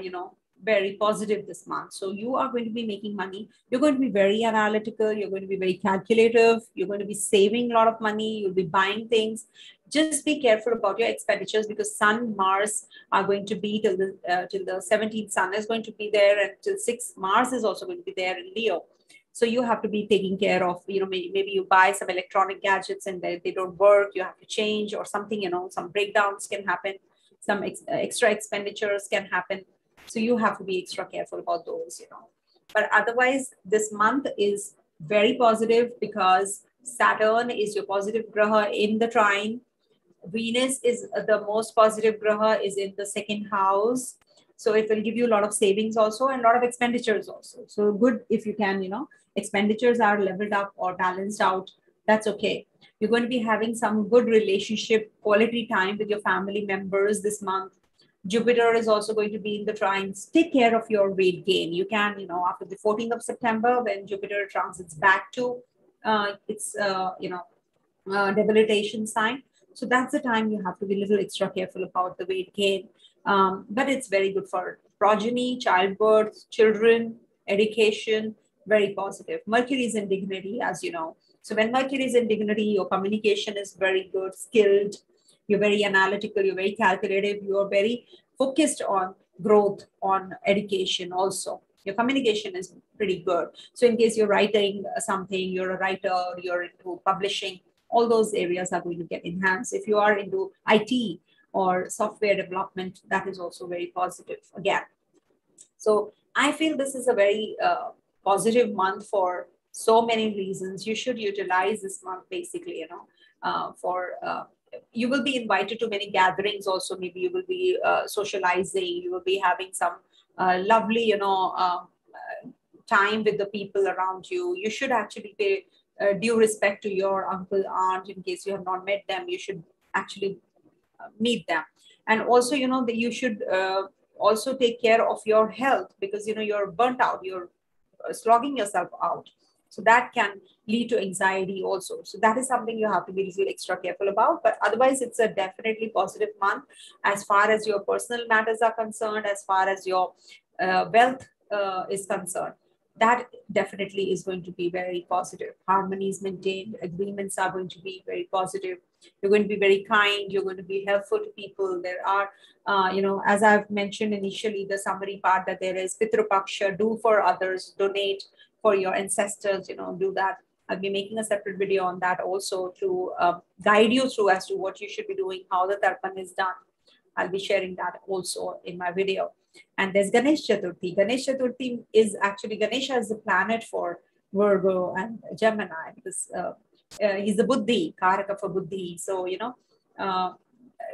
Speaker 1: very positive this month. So you are going to be making money. You're going to be very analytical. You're going to be very calculative. You're going to be saving a lot of money. You'll be buying things. Just be careful about your expenditures, because Sun, Mars are going to be till the 17th. Sun is going to be there, and till 6th, Mars is also going to be there in Leo. So you have to be taking care of, maybe you buy some electronic gadgets and they don't work. You have to change or something, some breakdowns can happen. Some extra expenditures can happen. So you have to be extra careful about those, But otherwise, this month is very positive because Saturn is your positive graha in the trine. Venus is the most positive graha, is in the 2nd house. So it will give you a lot of savings also and a lot of expenditures also. So good if you can, expenditures are leveled up or balanced out. That's okay. You're going to be having some good relationship, quality time with your family members this month. Jupiter is also going to be in the trines. Take care of your weight gain. You can, after the 14th of September, when Jupiter transits back to its, debilitation sign. So that's the time you have to be a little extra careful about the weight gain. But it's very good for progeny, childbirth, children, education, very positive. Mercury is in dignity, as you know. So when Mercury is in dignity, your communication is very good, skilled. You're very analytical, you're very calculative, you are very focused on growth, on education also. Your communication is pretty good. So in case you're writing something, you're a writer, you're into publishing, all those areas are going to get enhanced. If you are into IT or software development, that is also very positive again. So I feel this is a very positive month for so many reasons. You should utilize this month basically, you will be invited to many gatherings also. Maybe you will be socializing, you will be having some lovely, time with the people around you. You should actually pay due respect to your uncle, aunt. In case you have not met them, you should actually meet them. And also, that you should also take care of your health, because you're burnt out, you're slogging yourself out, so that can lead to anxiety also. So that is something you have to be a little extra careful about. But otherwise, it's a definitely positive month as far as your personal matters are concerned, as far as your wealth is concerned. That definitely is going to be very positive. Harmony is maintained, agreements are going to be very positive. You're going to be very kind, you're going to be helpful to people. There are, as I've mentioned initially, the summary part, that there is Pitra Paksha, do for others, donate for your ancestors, do that. I'll be making a separate video on that also to guide you through as to what you should be doing, how the Tarpan is done. I'll be sharing that also in my video. And there's Ganesh Chaturthi. Ganesh Chaturthi is actually, Ganesha is the planet for Virgo and Gemini, because he's the Buddhi, Karaka for Buddhi. So,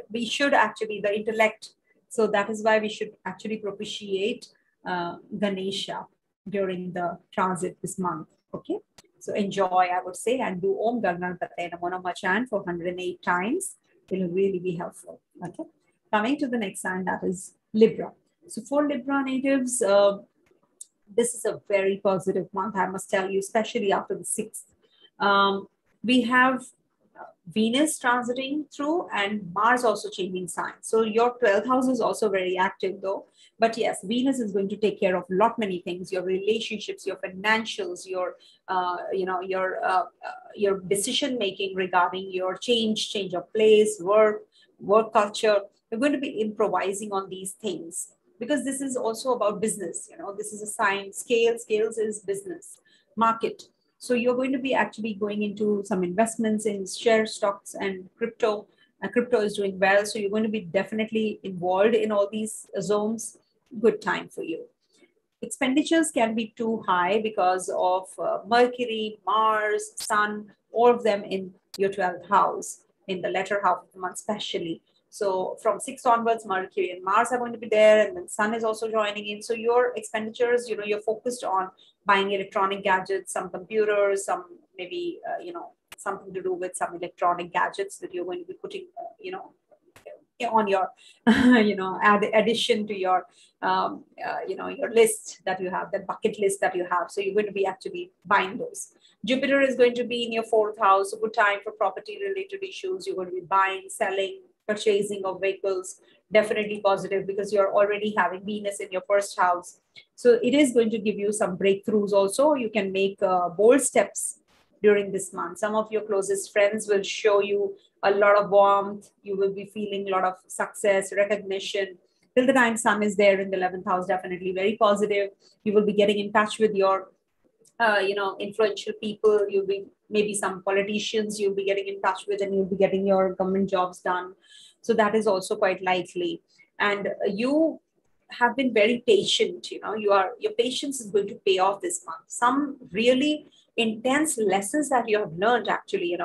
Speaker 1: we should actually, the intellect. So that is why we should actually propitiate Ganesha during the transit this month. Okay. So enjoy, I would say, and do Om Ganganpate Namo Namah chant for 108 times. It will really be helpful. Okay. Coming to the next sign, that is Libra. So for Libra natives, this is a very positive month, I must tell you, especially after the 6th. We have Venus transiting through and Mars also changing signs. So your 12th house is also very active though. But yes, Venus is going to take care of many things: your relationships, your financials, your decision making regarding your change of place, work culture. You're going to be improvising on these things, because this is also about business. This is a sign. Scales is business, market. So you're going to be actually going into some investments in share stocks and crypto. Crypto is doing well. So you're going to be definitely involved in all these zones. Good time for you. Expenditures can be too high because of Mercury, Mars, Sun, all of them in your 12th house, in the latter half of the month especially. So from 6 onwards, Mercury and Mars are going to be there, and then Sun is also joining in. So your expenditures, you're focused on buying electronic gadgets, some computers, some maybe, something to do with some electronic gadgets that you're going to be putting, on your, addition to your, your list that you have, that bucket list that you have. So you're going to be actually buying those. Jupiter is going to be in your 4th house. A good time for property related issues. You're going to be buying, selling, purchasing of vehicles. Definitely positive, because you're already having Venus in your 1st house. So it is going to give you some breakthroughs also. You can make bold steps during this month. Some of your closest friends will show you a lot of warmth. You will be feeling a lot of success, recognition. Till the time Sun is there in the 11th house, definitely very positive. You will be getting in touch with your, influential people. You'll be maybe some politicians you'll be getting in touch with, and you'll be getting your government jobs done. So that is also quite likely. And you have been very patient. Your patience is going to pay off this month. Some really intense lessons that you have learned, actually,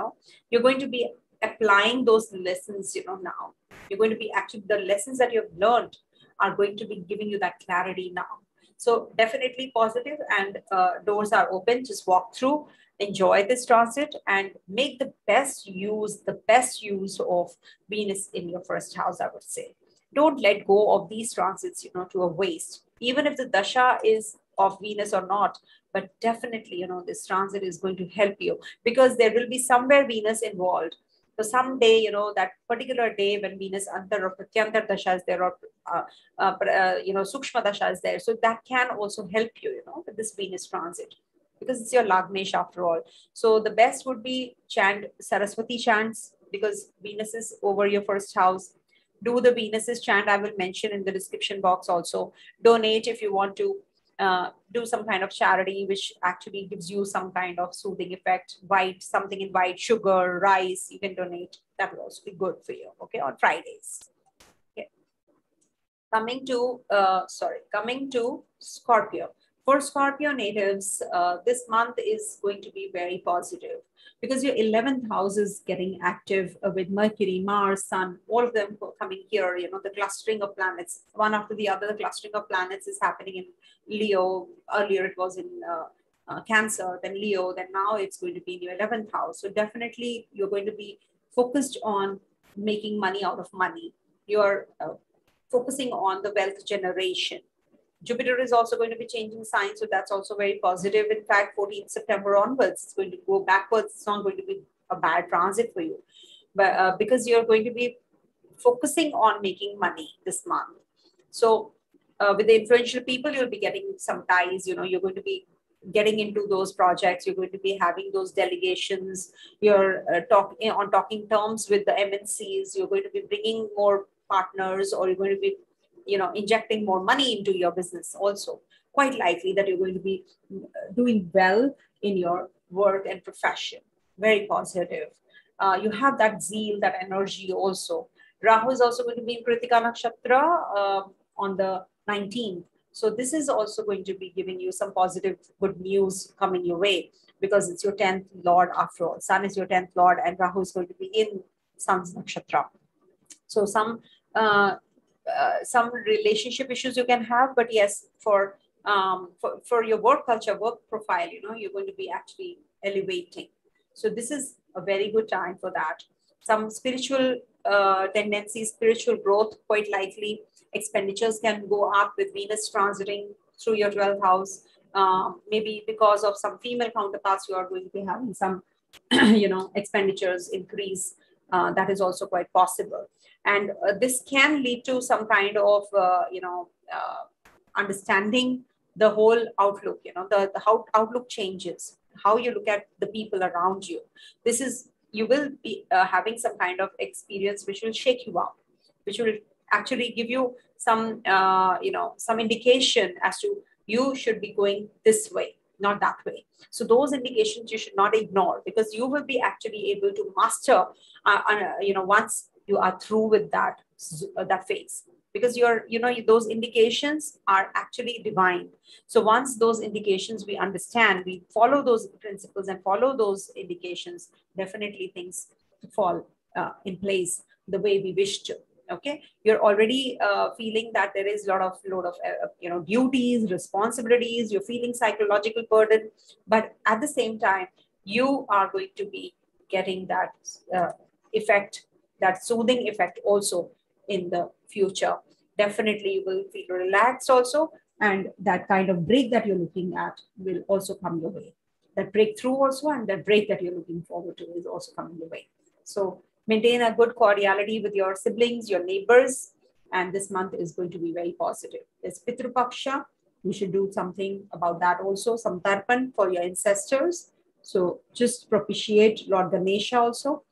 Speaker 1: you're going to be applying those lessons, now. You're going to be actually, the lessons that you have learned are going to be giving you that clarity now. So definitely positive, and doors are open. Just walk through, enjoy this transit, and make the best use of Venus in your 1st house, I would say. Don't let go of these transits, to a waste, even if the dasha is of Venus or not. But definitely, this transit is going to help you, because there will be somewhere Venus involved. So someday, that particular day when Venus Antar or Pratyantar dasha is there, or Sukshma dasha is there. So that can also help you, with this Venus transit, because it's your Lagnesh after all. So the best would be chant Saraswati chants, because Venus is over your 1st house. Do the Venus's chant. I will mention in the description box also. Donate if you want to. do some kind of charity, which actually gives you some kind of soothing effect. Something in white, sugar, rice, you can donate. That will also be good for you, okay, on Fridays. Okay. Coming to Scorpio. For Scorpio natives, this month is going to be very positive because your 11th house is getting active with Mercury, Mars, Sun, all of them coming here. You know, the clustering of planets, one after the other, the clustering of planets is happening in Leo. Earlier it was in Cancer, then Leo, then now it's going to be in your 11th house. So definitely you're going to be focused on making money out of money. You're focusing on the wealth generation. Jupiter is also going to be changing signs, so that's also very positive. In fact, 14th September onwards, it's going to go backwards. It's not going to be a bad transit for you, but because you're going to be focusing on making money this month. So with the influential people, you'll be getting some ties. You know, you're going to be getting into those projects. You're going to be having those delegations. You're talking terms with the MNCs. You're going to be bringing more partners, or you're going to be, you know, injecting more money into your business also. Quite likely that you're going to be doing well in your work and profession. Very positive. You have that zeal, that energy also. Rahu is also going to be in Krittika Nakshatra on the 19th. So this is also going to be giving you some positive, good news coming your way, because it's your 10th Lord after all. Sun is your 10th Lord and Rahu is going to be in Sun's Nakshatra. So some relationship issues you can have, but yes, for your work culture, work profile, you know, you're going to be actually elevating. So this is a very good time for that. Some spiritual tendencies, spiritual growth, quite likely. Expenditures can go up with Venus transiting through your 12th house. Maybe because of some female counterparts, you are going to be having some, you know, expenditures increase. That is also quite possible. And this can lead to some kind of, understanding the whole outlook, you know, how outlook changes, how you look at the people around you. You will be having some kind of experience which will shake you up, which will actually give you some, some indication as to you should be going this way, not that way. So those indications you should not ignore, because you will be actually able to master, once you are through with that phase, because those indications are actually divine. So once those indications we understand, we follow those principles and follow those indications, definitely things fall in place the way we wish to. Okay, you're already feeling that there is a load of duties, responsibilities. You're feeling psychological burden, but at the same time, you are going to be getting that effect, that soothing effect also in the future. Definitely, you will feel relaxed also, and that kind of break that you're looking at will also come your way. That breakthrough also, and that break that you're looking forward to is also coming your way. So maintain a good cordiality with your siblings, your neighbors, and this month is going to be very positive. There's Pitra Paksha. You should do something about that also, some tarpan for your ancestors. So just propitiate Lord Ganesha also.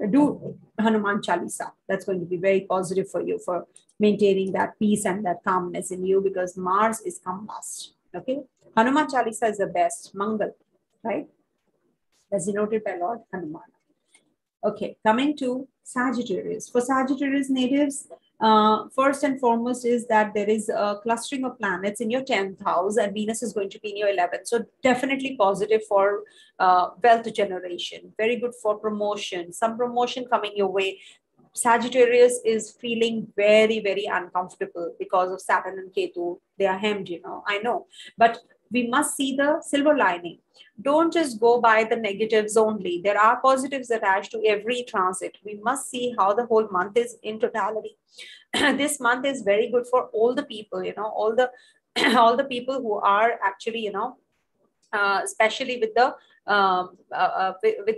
Speaker 1: Do Hanuman Chalisa. That's going to be very positive for you, for maintaining that peace and that calmness in you, because Mars is come last. Okay, Hanuman Chalisa is the best, Mangal, right? As denoted by Lord Hanuman. Okay, coming to Sagittarius. For Sagittarius natives, first and foremost is that there is a clustering of planets in your 10th house, and Venus is going to be in your 11th. So definitely positive for wealth generation, very good for promotion, some promotion coming your way. Sagittarius is feeling very, very uncomfortable because of Saturn and Ketu. They are hemmed, I know, but we must see the silver lining. Don't just go by the negatives only. There are positives attached to every transit. We must see how the whole month is in totality. This month is very good for all the people, all the all the people who are actually, especially with the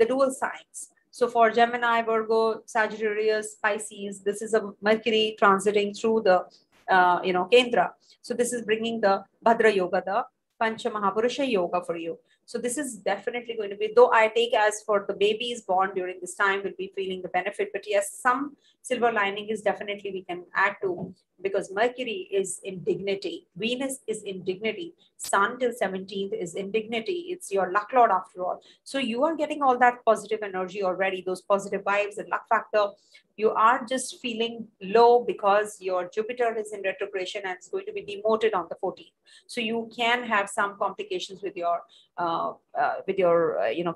Speaker 1: dual signs. So for Gemini, Virgo, Sagittarius, Pisces, this is a Mercury transiting through the, Kendra. So this is bringing the Bhadra Yoga, the Pancha Mahapurusha Yoga for you. So this is definitely going to be, though I take as for the babies born during this time will be feeling the benefit, but yes, some silver lining is definitely we can add to because Mercury is in dignity, Venus is in dignity, Sun till 17th is in dignity. It's your luck lord after all. So you are getting all that positive energy already, those positive vibes and luck factor. You are just feeling low because your Jupiter is in retrogression and it's going to be demoted on the 14th. So you can have some complications with your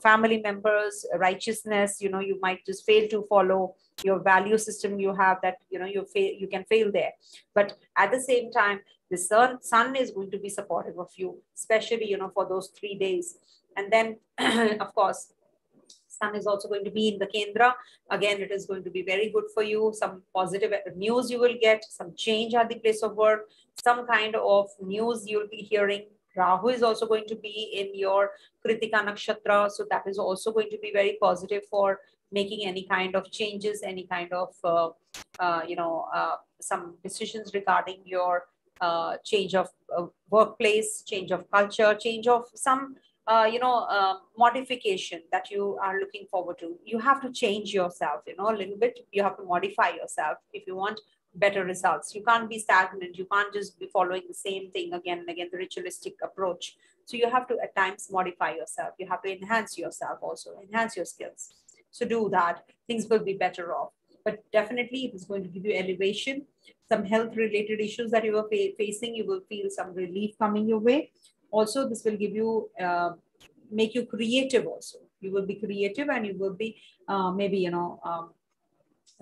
Speaker 1: family members, righteousness. You might just fail to follow your value system you have, that you can fail there. But at the same time, the sun is going to be supportive of you, especially for those 3 days. And then of course, Sun is also going to be in the Kendra. Again, it is going to be very good for you. Some positive news you will get, some change at the place of work, some kind of news you'll be hearing. Rahu is also going to be in your Krittika Nakshatra. So that is also going to be very positive for making any kind of changes, any kind of, some decisions regarding your change of workplace, change of culture, change of some modification that you are looking forward to. You have to change yourself, a little bit. You have to modify yourself if you want better results. You can't be stagnant. You can't just be following the same thing again and again, the ritualistic approach. So you have to at times modify yourself. You have to enhance yourself also, enhance your skills. So do that. Things will be better off. But definitely it is going to give you elevation. Some health related issues that you are facing, you will feel some relief coming your way. Also, this will give you, make you creative also. You will be creative and you will be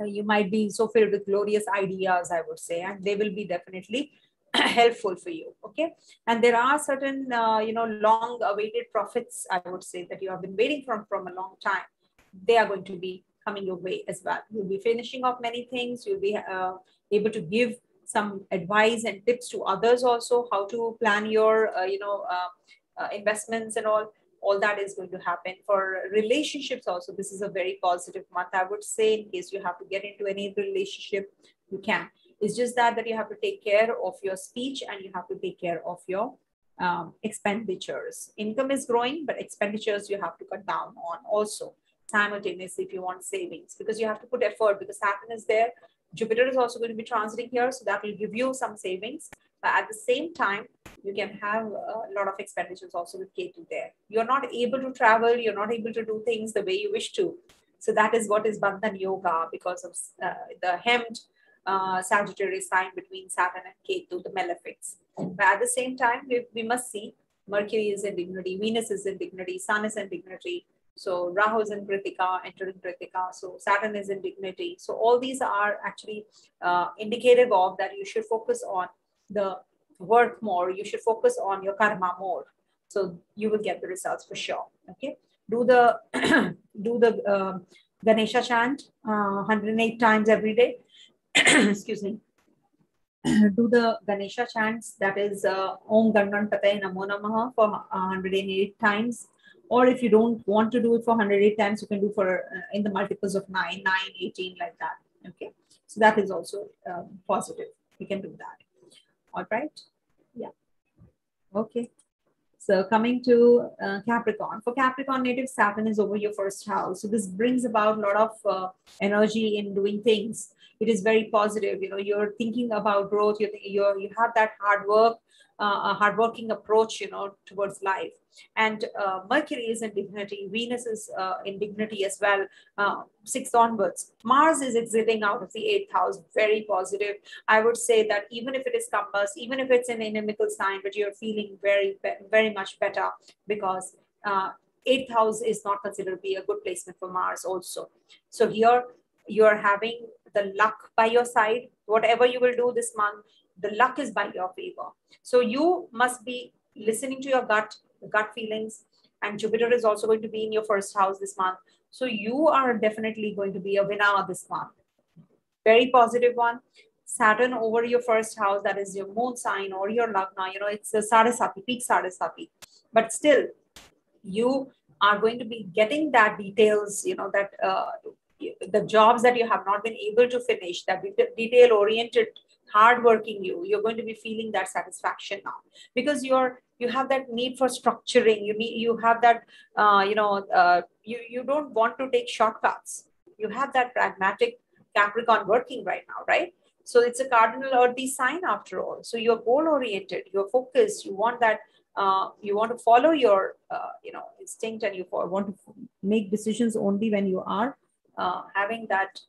Speaker 1: you might be so filled with glorious ideas, I would say, and they will be definitely helpful for you. Okay. And there are certain, long awaited profits, I would say, that you have been waiting from a long time. They are going to be coming your way as well. You'll be finishing off many things. You'll be able to give some advice and tips to others also, how to plan your, investments and all that is going to happen. For relationships also, this is a very positive month, I would say. In case you have to get into any relationship, you can. It's just that you have to take care of your speech and you have to take care of your expenditures. Income is growing, but expenditures you have to cut down on also simultaneously if you want savings, because you have to put effort, because Saturn is there. Jupiter is also going to be transiting here, so that will give you some savings. But at the same time, you can have a lot of expenditures also with Ketu there. You're not able to travel, you're not able to do things the way you wish to. So that is what is Bandhan Yoga, because of the hemmed Sagittarius sign between Saturn and Ketu, the malefics. But at the same time, we must see Mercury is in dignity, Venus is in dignity, Sun is in dignity. So Rahu is in Krittika, entering Krittika. So Saturn is in dignity. So all these are actually indicative of that you should focus on the work more. You should focus on your karma more. So you will get the results for sure. Okay. Do the Ganesha chant 108 times every day. Excuse me. Do the Ganesha chants, that is Om Ganganpataye Namo Namaha for 108 times. Or if you don't want to do it for 108 times, you can do for in the multiples of 9, 18, like that. Okay. So that is also positive. You can do that. All right. Yeah. Okay. So coming to Capricorn. For Capricorn native, Saturn is over your first house. So this brings about a lot of energy in doing things. It is very positive. You're thinking about growth. You have that hard work, hardworking approach, towards life. And Mercury is in dignity. Venus is in dignity as well. 6th onwards. Mars is exiting out of the 8th house. Very positive. I would say that even if it is compass, even if it's an inimical sign, but you're feeling very, very much better, because 8th house is not considered to be a good placement for Mars also. So here you're having the luck by your side. Whatever you will do this month, the luck is by your favor. So you must be listening to your gut feelings. And Jupiter is also going to be in your first house this month. So you are definitely going to be a winner this month. Very positive one. Saturn over your first house, that is your moon sign or your lagna, it's a Sadasati, peak Sadasati. But still, you are going to be getting that details, that the jobs that you have not been able to finish, that detail-oriented, hard-working you're going to be feeling that satisfaction now, because you have that need for structuring. You have that, you don't want to take shortcuts. You have that pragmatic Capricorn working right now, right? So it's a cardinal earthy sign after all. So you're goal oriented, you're focused, you want that, you want to follow your, instinct, and you want to make decisions only when you are having that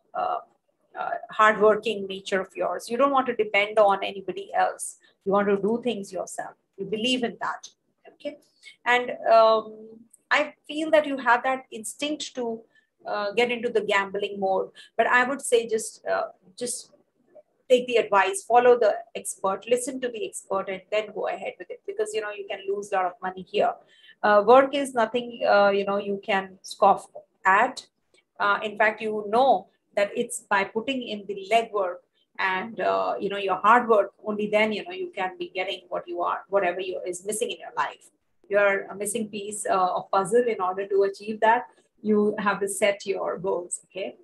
Speaker 1: hardworking nature of yours. You don't want to depend on anybody else. You want to do things yourself. You believe in that. Okay. And I feel that you have that instinct to get into the gambling mode. But I would say just take the advice, follow the expert, listen to the expert, and then go ahead with it, because you can lose a lot of money here. Work is nothing you can scoff at. In fact, that it's by putting in the legwork and your hard work, only then you can be getting whatever is missing in your life. You're a missing piece of puzzle. In order to achieve that, you have to set your goals. Okay,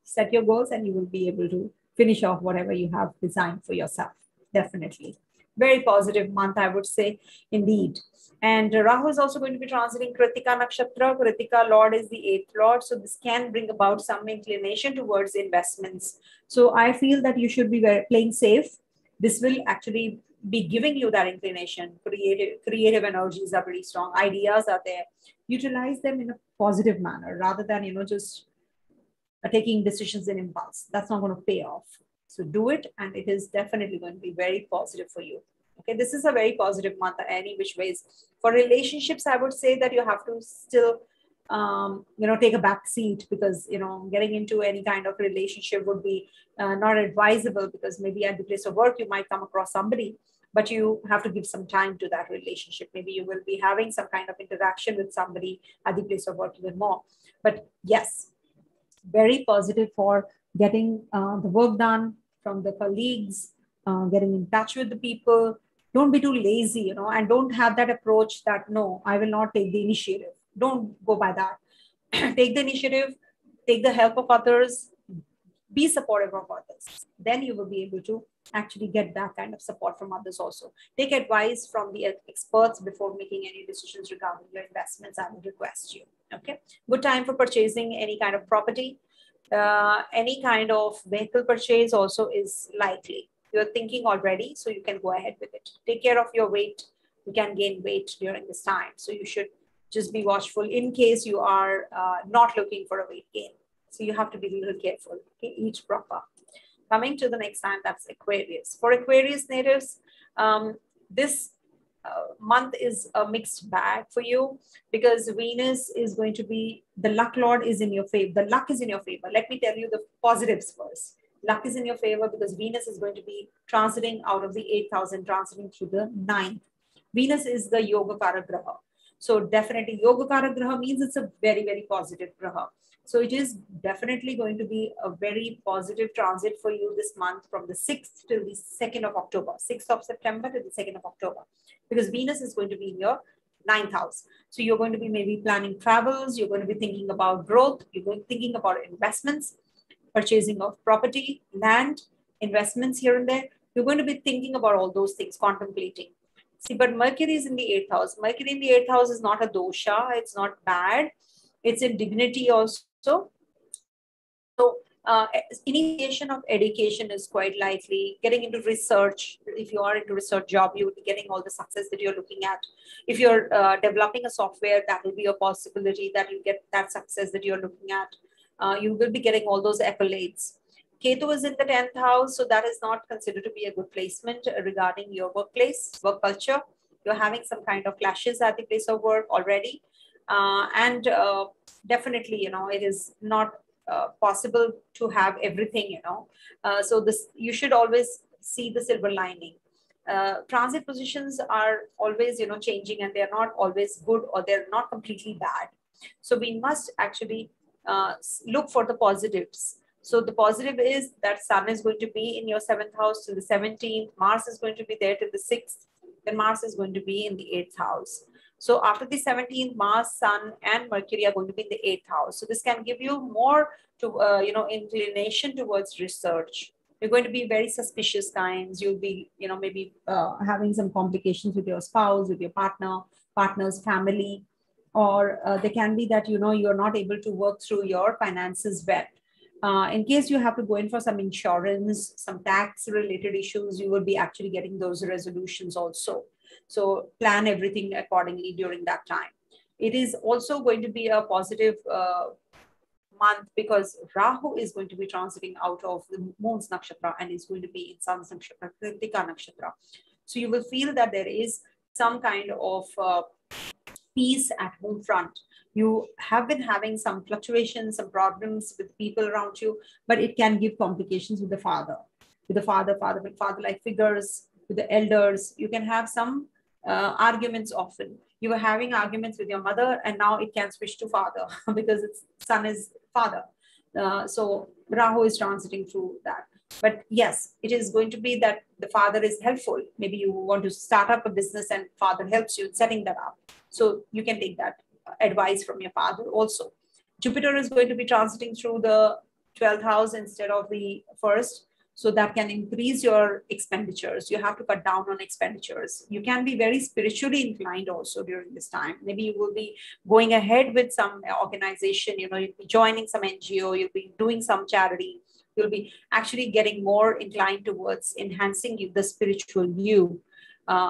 Speaker 1: set your goals and you will be able to finish off whatever you have designed for yourself. Definitely. Very positive month, I would say, indeed. And Rahu is also going to be transiting Krittika Nakshatra. Krittika Lord is the 8th Lord. So this can bring about some inclination towards investments. So I feel that you should be playing safe. This will actually be giving you that inclination. Creative energies are pretty strong. Ideas are there. Utilize them in a positive manner rather than, just taking decisions in impulse. That's not going to pay off. So do it, and it is definitely going to be very positive for you. Okay, this is a very positive month any which ways. For relationships, I would say that you have to still, take a back seat, because, getting into any kind of relationship would be not advisable, because maybe at the place of work, you might come across somebody, but you have to give some time to that relationship. Maybe you will be having some kind of interaction with somebody at the place of work even more. But yes, very positive for getting the work done from the colleagues, getting in touch with the people. Don't be too lazy, and don't have that approach that, no, I will not take the initiative. Don't go by that. Take the initiative, take the help of others, be supportive of others. Then you will be able to actually get that kind of support from others also. Take advice from the experts before making any decisions regarding your investments, I would request you. Okay. Good time for purchasing any kind of property. Any kind of vehicle purchase also is likely. You're thinking already, so you can go ahead with it. Take care of your weight. You can gain weight during this time. So you should just be watchful in case you are not looking for a weight gain. So you have to be a little careful. Okay, eat proper. Coming to the next time, that's Aquarius. For Aquarius natives, this month is a mixed bag for you, because Venus is going to be, the luck lord is in your favor. The luck is in your favor. Let me tell you the positives first. Luck is in your favor because Venus is going to be transiting out of the 8,000, transiting through the 9th. Venus is the Yogakara Graha. So definitely Yogakara Graha means it's a very, very positive Graha. So it is definitely going to be a very positive transit for you this month, from the 6th till the 2nd of October, 6th of September to the 2nd of October, because Venus is going to be in your 9th house. So you're going to be maybe planning travels. You're going to be thinking about growth. You're going to be thinking about investments, purchasing of property, land, investments here and there. You're going to be thinking about all those things, contemplating. See, but Mercury is in the 8th house. Mercury in the 8th house is not a dosha. It's not bad. It's in dignity also. So initiation of education is quite likely. Getting into research, if you are into research job, you will be getting all the success that you're looking at. If you're developing a software, that will be a possibility that you get that success that you're looking at. You will be getting all those accolades. Ketu is in the 10th house, so that is not considered to be a good placement regarding your workplace, work culture. You're having some kind of clashes at the place of work already. Definitely, it is not possible to have everything, so this, you should always see the silver lining. Transit positions are always, changing, and they're not always good, or they're not completely bad. So we must actually look for the positives. So the positive is that Sun is going to be in your 7th house till the 17th. Mars is going to be there till the 6th. Then Mars is going to be in the 8th house. So after the 17th, Mars, Sun, and Mercury are going to be in the 8th house. So this can give you more to, inclination towards research. You're going to be very suspicious kinds. You'll be, maybe having some complications with your spouse, with your partner's family, or there can be that, you're not able to work through your finances well. In case you have to go in for some insurance, some tax related issues, you will be actually getting those resolutions also. So plan everything accordingly during that time. It is also going to be a positive month because Rahu is going to be transiting out of the Moon's Nakshatra and is going to be in Sun's Nakshatra, Krittika Nakshatra. So you will feel that there is some kind of peace at home front. You have been having some fluctuations, some problems with people around you, but it can give complications with the father-like figures, with the elders. You can have some arguments often. You were having arguments with your mother, and now it can switch to father because its sun is father. So Rahu is transiting through that. But yes, it is going to be that the father is helpful. Maybe you want to start up a business and father helps you in setting that up. So you can take that advice from your father also. Jupiter is going to be transiting through the 12th house instead of the first. So that can increase your expenditures. You have to cut down on expenditures. You can be very spiritually inclined also during this time. Maybe you will be going ahead with some organization, you'll be joining some NGO, you'll be doing some charity. You'll be actually getting more inclined towards enhancing the spiritual you.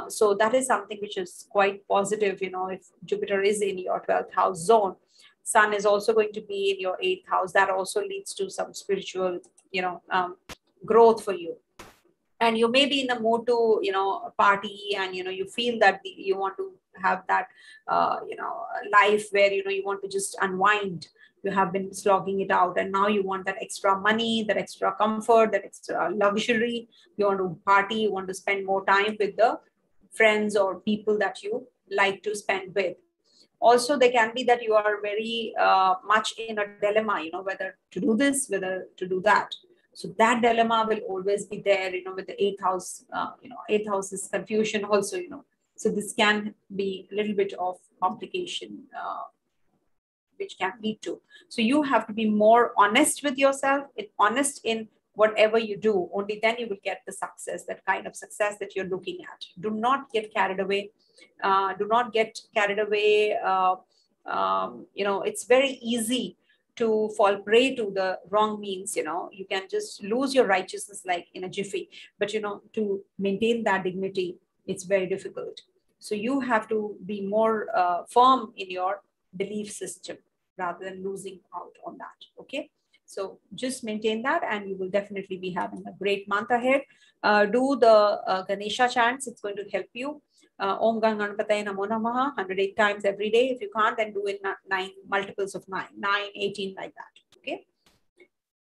Speaker 1: So that is something which is quite positive, if Jupiter is in your 12th house zone. Sun is also going to be in your 8th house. That also leads to some spiritual, growth for you. And you may be in the mood to, party, and, you feel that you want to have that, life where, you want to just unwind. You have been slogging it out, and now you want that extra money, that extra comfort, that extra luxury. You want to party, you want to spend more time with the friends or people that you like to spend with. Also, there can be that you are very much in a dilemma, whether to do this, whether to do that. So that dilemma will always be there, with the 8th house, 8th house is confusion also, So this can be a little bit of complication, which can lead to. So you have to be more honest with yourself, honest in whatever you do. Only then you will get the success, that kind of success that you're looking at. Do not get carried away. It's very easy to fall prey to the wrong means. You can just lose your righteousness like in a jiffy, but to maintain that dignity, it's very difficult. So you have to be more firm in your belief system rather than losing out on that. Okay, so just maintain that, and you will definitely be having a great month ahead. Do the Ganesha chants. It's going to help you. Om Ganganpataye Namo Namaha 108 times every day. If you can't, then do it 9 multiples of 9, 18 like that. Okay.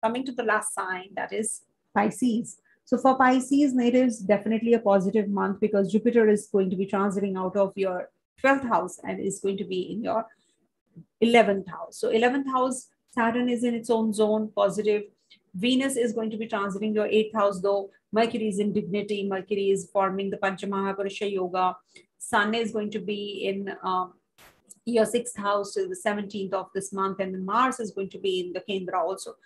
Speaker 1: Coming to the last sign, that is Pisces. So for Pisces natives, definitely a positive month because Jupiter is going to be transiting out of your 12th house and is going to be in your 11th house. So 11th house, Saturn is in its own zone, positive. Venus is going to be transiting your 8th house, though. Mercury is in dignity. Mercury is forming the Panchamahaparusha Yoga. Sun is going to be in your 6th house till the 17th of this month. And then Mars is going to be in the Kendra also.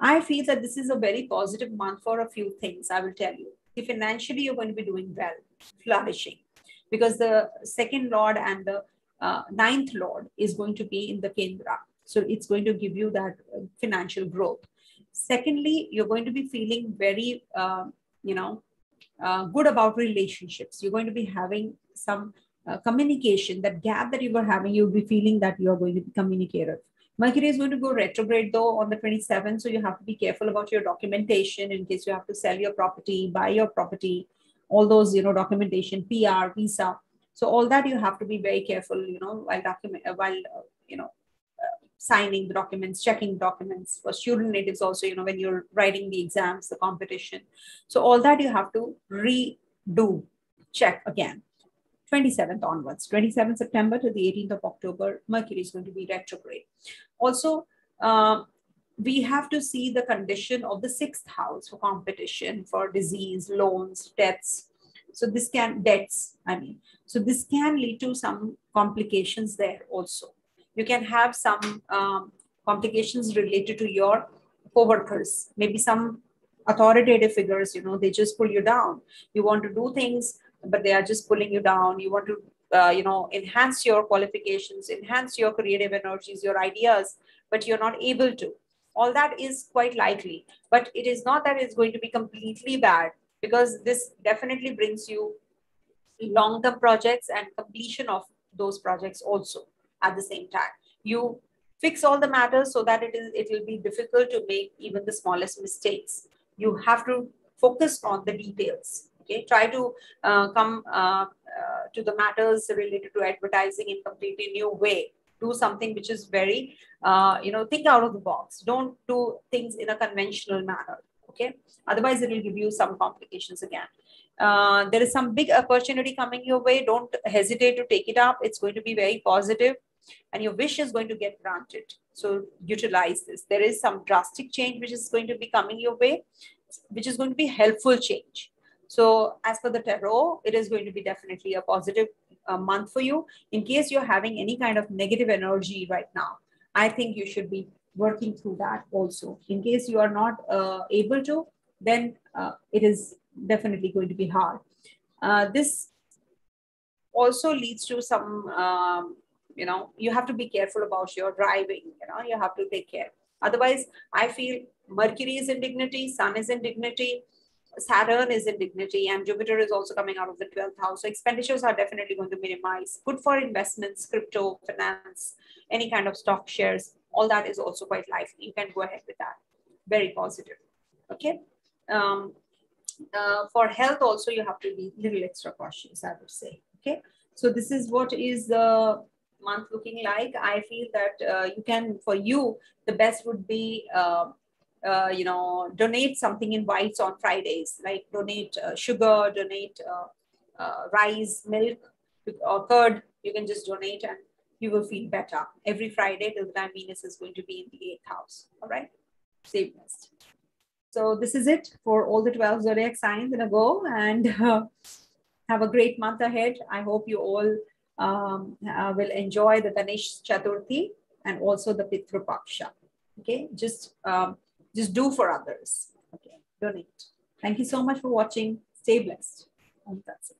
Speaker 1: I feel that this is a very positive month for a few things, I will tell you. If financially you're going to be doing well, flourishing, because the 2nd Lord and the 9th Lord is going to be in the Kendra. So it's going to give you that financial growth. Secondly, you're going to be feeling very, good about relationships. You're going to be having some communication. That gap that you were having, you'll be feeling that you're going to be communicative. Mercury is going to go retrograde though on the 27th. So you have to be careful about your documentation in case you have to sell your property, buy your property, all those, documentation, PR, visa. So all that you have to be very careful, while signing the documents, checking documents. For student natives also, when you're writing the exams, the competition. So all that you have to redo, check again. 27th onwards, 27th September to the 18th of October, Mercury is going to be retrograde. Also, we have to see the condition of the 6th house for competition, for disease, loans, debts. So this can, so this can lead to some complications there also. You can have some complications related to your co-workers, maybe some authoritative figures, they just pull you down. You want to do things, but they are just pulling you down. You want to, enhance your qualifications, enhance your creative energies, your ideas, but you're not able to. all that is quite likely. But it is not that it's going to be completely bad, because this definitely brings you long-term projects and completion of those projects also at the same time. You fix all the matters so that it will be difficult to make even the smallest mistakes. You have to focus on the details. Okay, try to come to the matters related to advertising in completely new way. Do something which is very, think out of the box. Don't do things in a conventional manner. Okay, otherwise it will give you some complications again. There is some big opportunity coming your way. Don't hesitate to take it up. It's going to be very positive, and your wish is going to get granted. So utilize this. There is some drastic change which is going to be coming your way, which is going to be helpful change. So as per the tarot, it is going to be definitely a positive month for you. In case you're having any kind of negative energy right now, I think you should be working through that also. In case you are not able to, then it is definitely going to be hard. This also leads to some, you have to be careful about your driving, you have to take care. Otherwise, I feel Mercury is in dignity, Sun is in dignity, Saturn is in dignity, and Jupiter is also coming out of the 12th house. So expenditures are definitely going to minimize. Good for investments, crypto, finance, any kind of stock shares. All that is also quite lively. You can go ahead with that. Very positive. Okay. For health also, you have to be a little extra cautious, I would say. Okay. So this is what is the month looking like. I feel that you can, for you, the best would be donate something in whites on Fridays, like donate sugar, donate rice, milk, or curd. You can just donate and you will feel better every Friday till the time Venus is going to be in the 8th house. All right. Stay blessed. So this is it for all the 12 zodiac signs in a go, and have a great month ahead. I hope you all will enjoy the Ganesh Chaturthi and also the Pitra Paksha. Okay, just do for others. Okay, donate. Thank you so much for watching. Stay blessed. And that's it.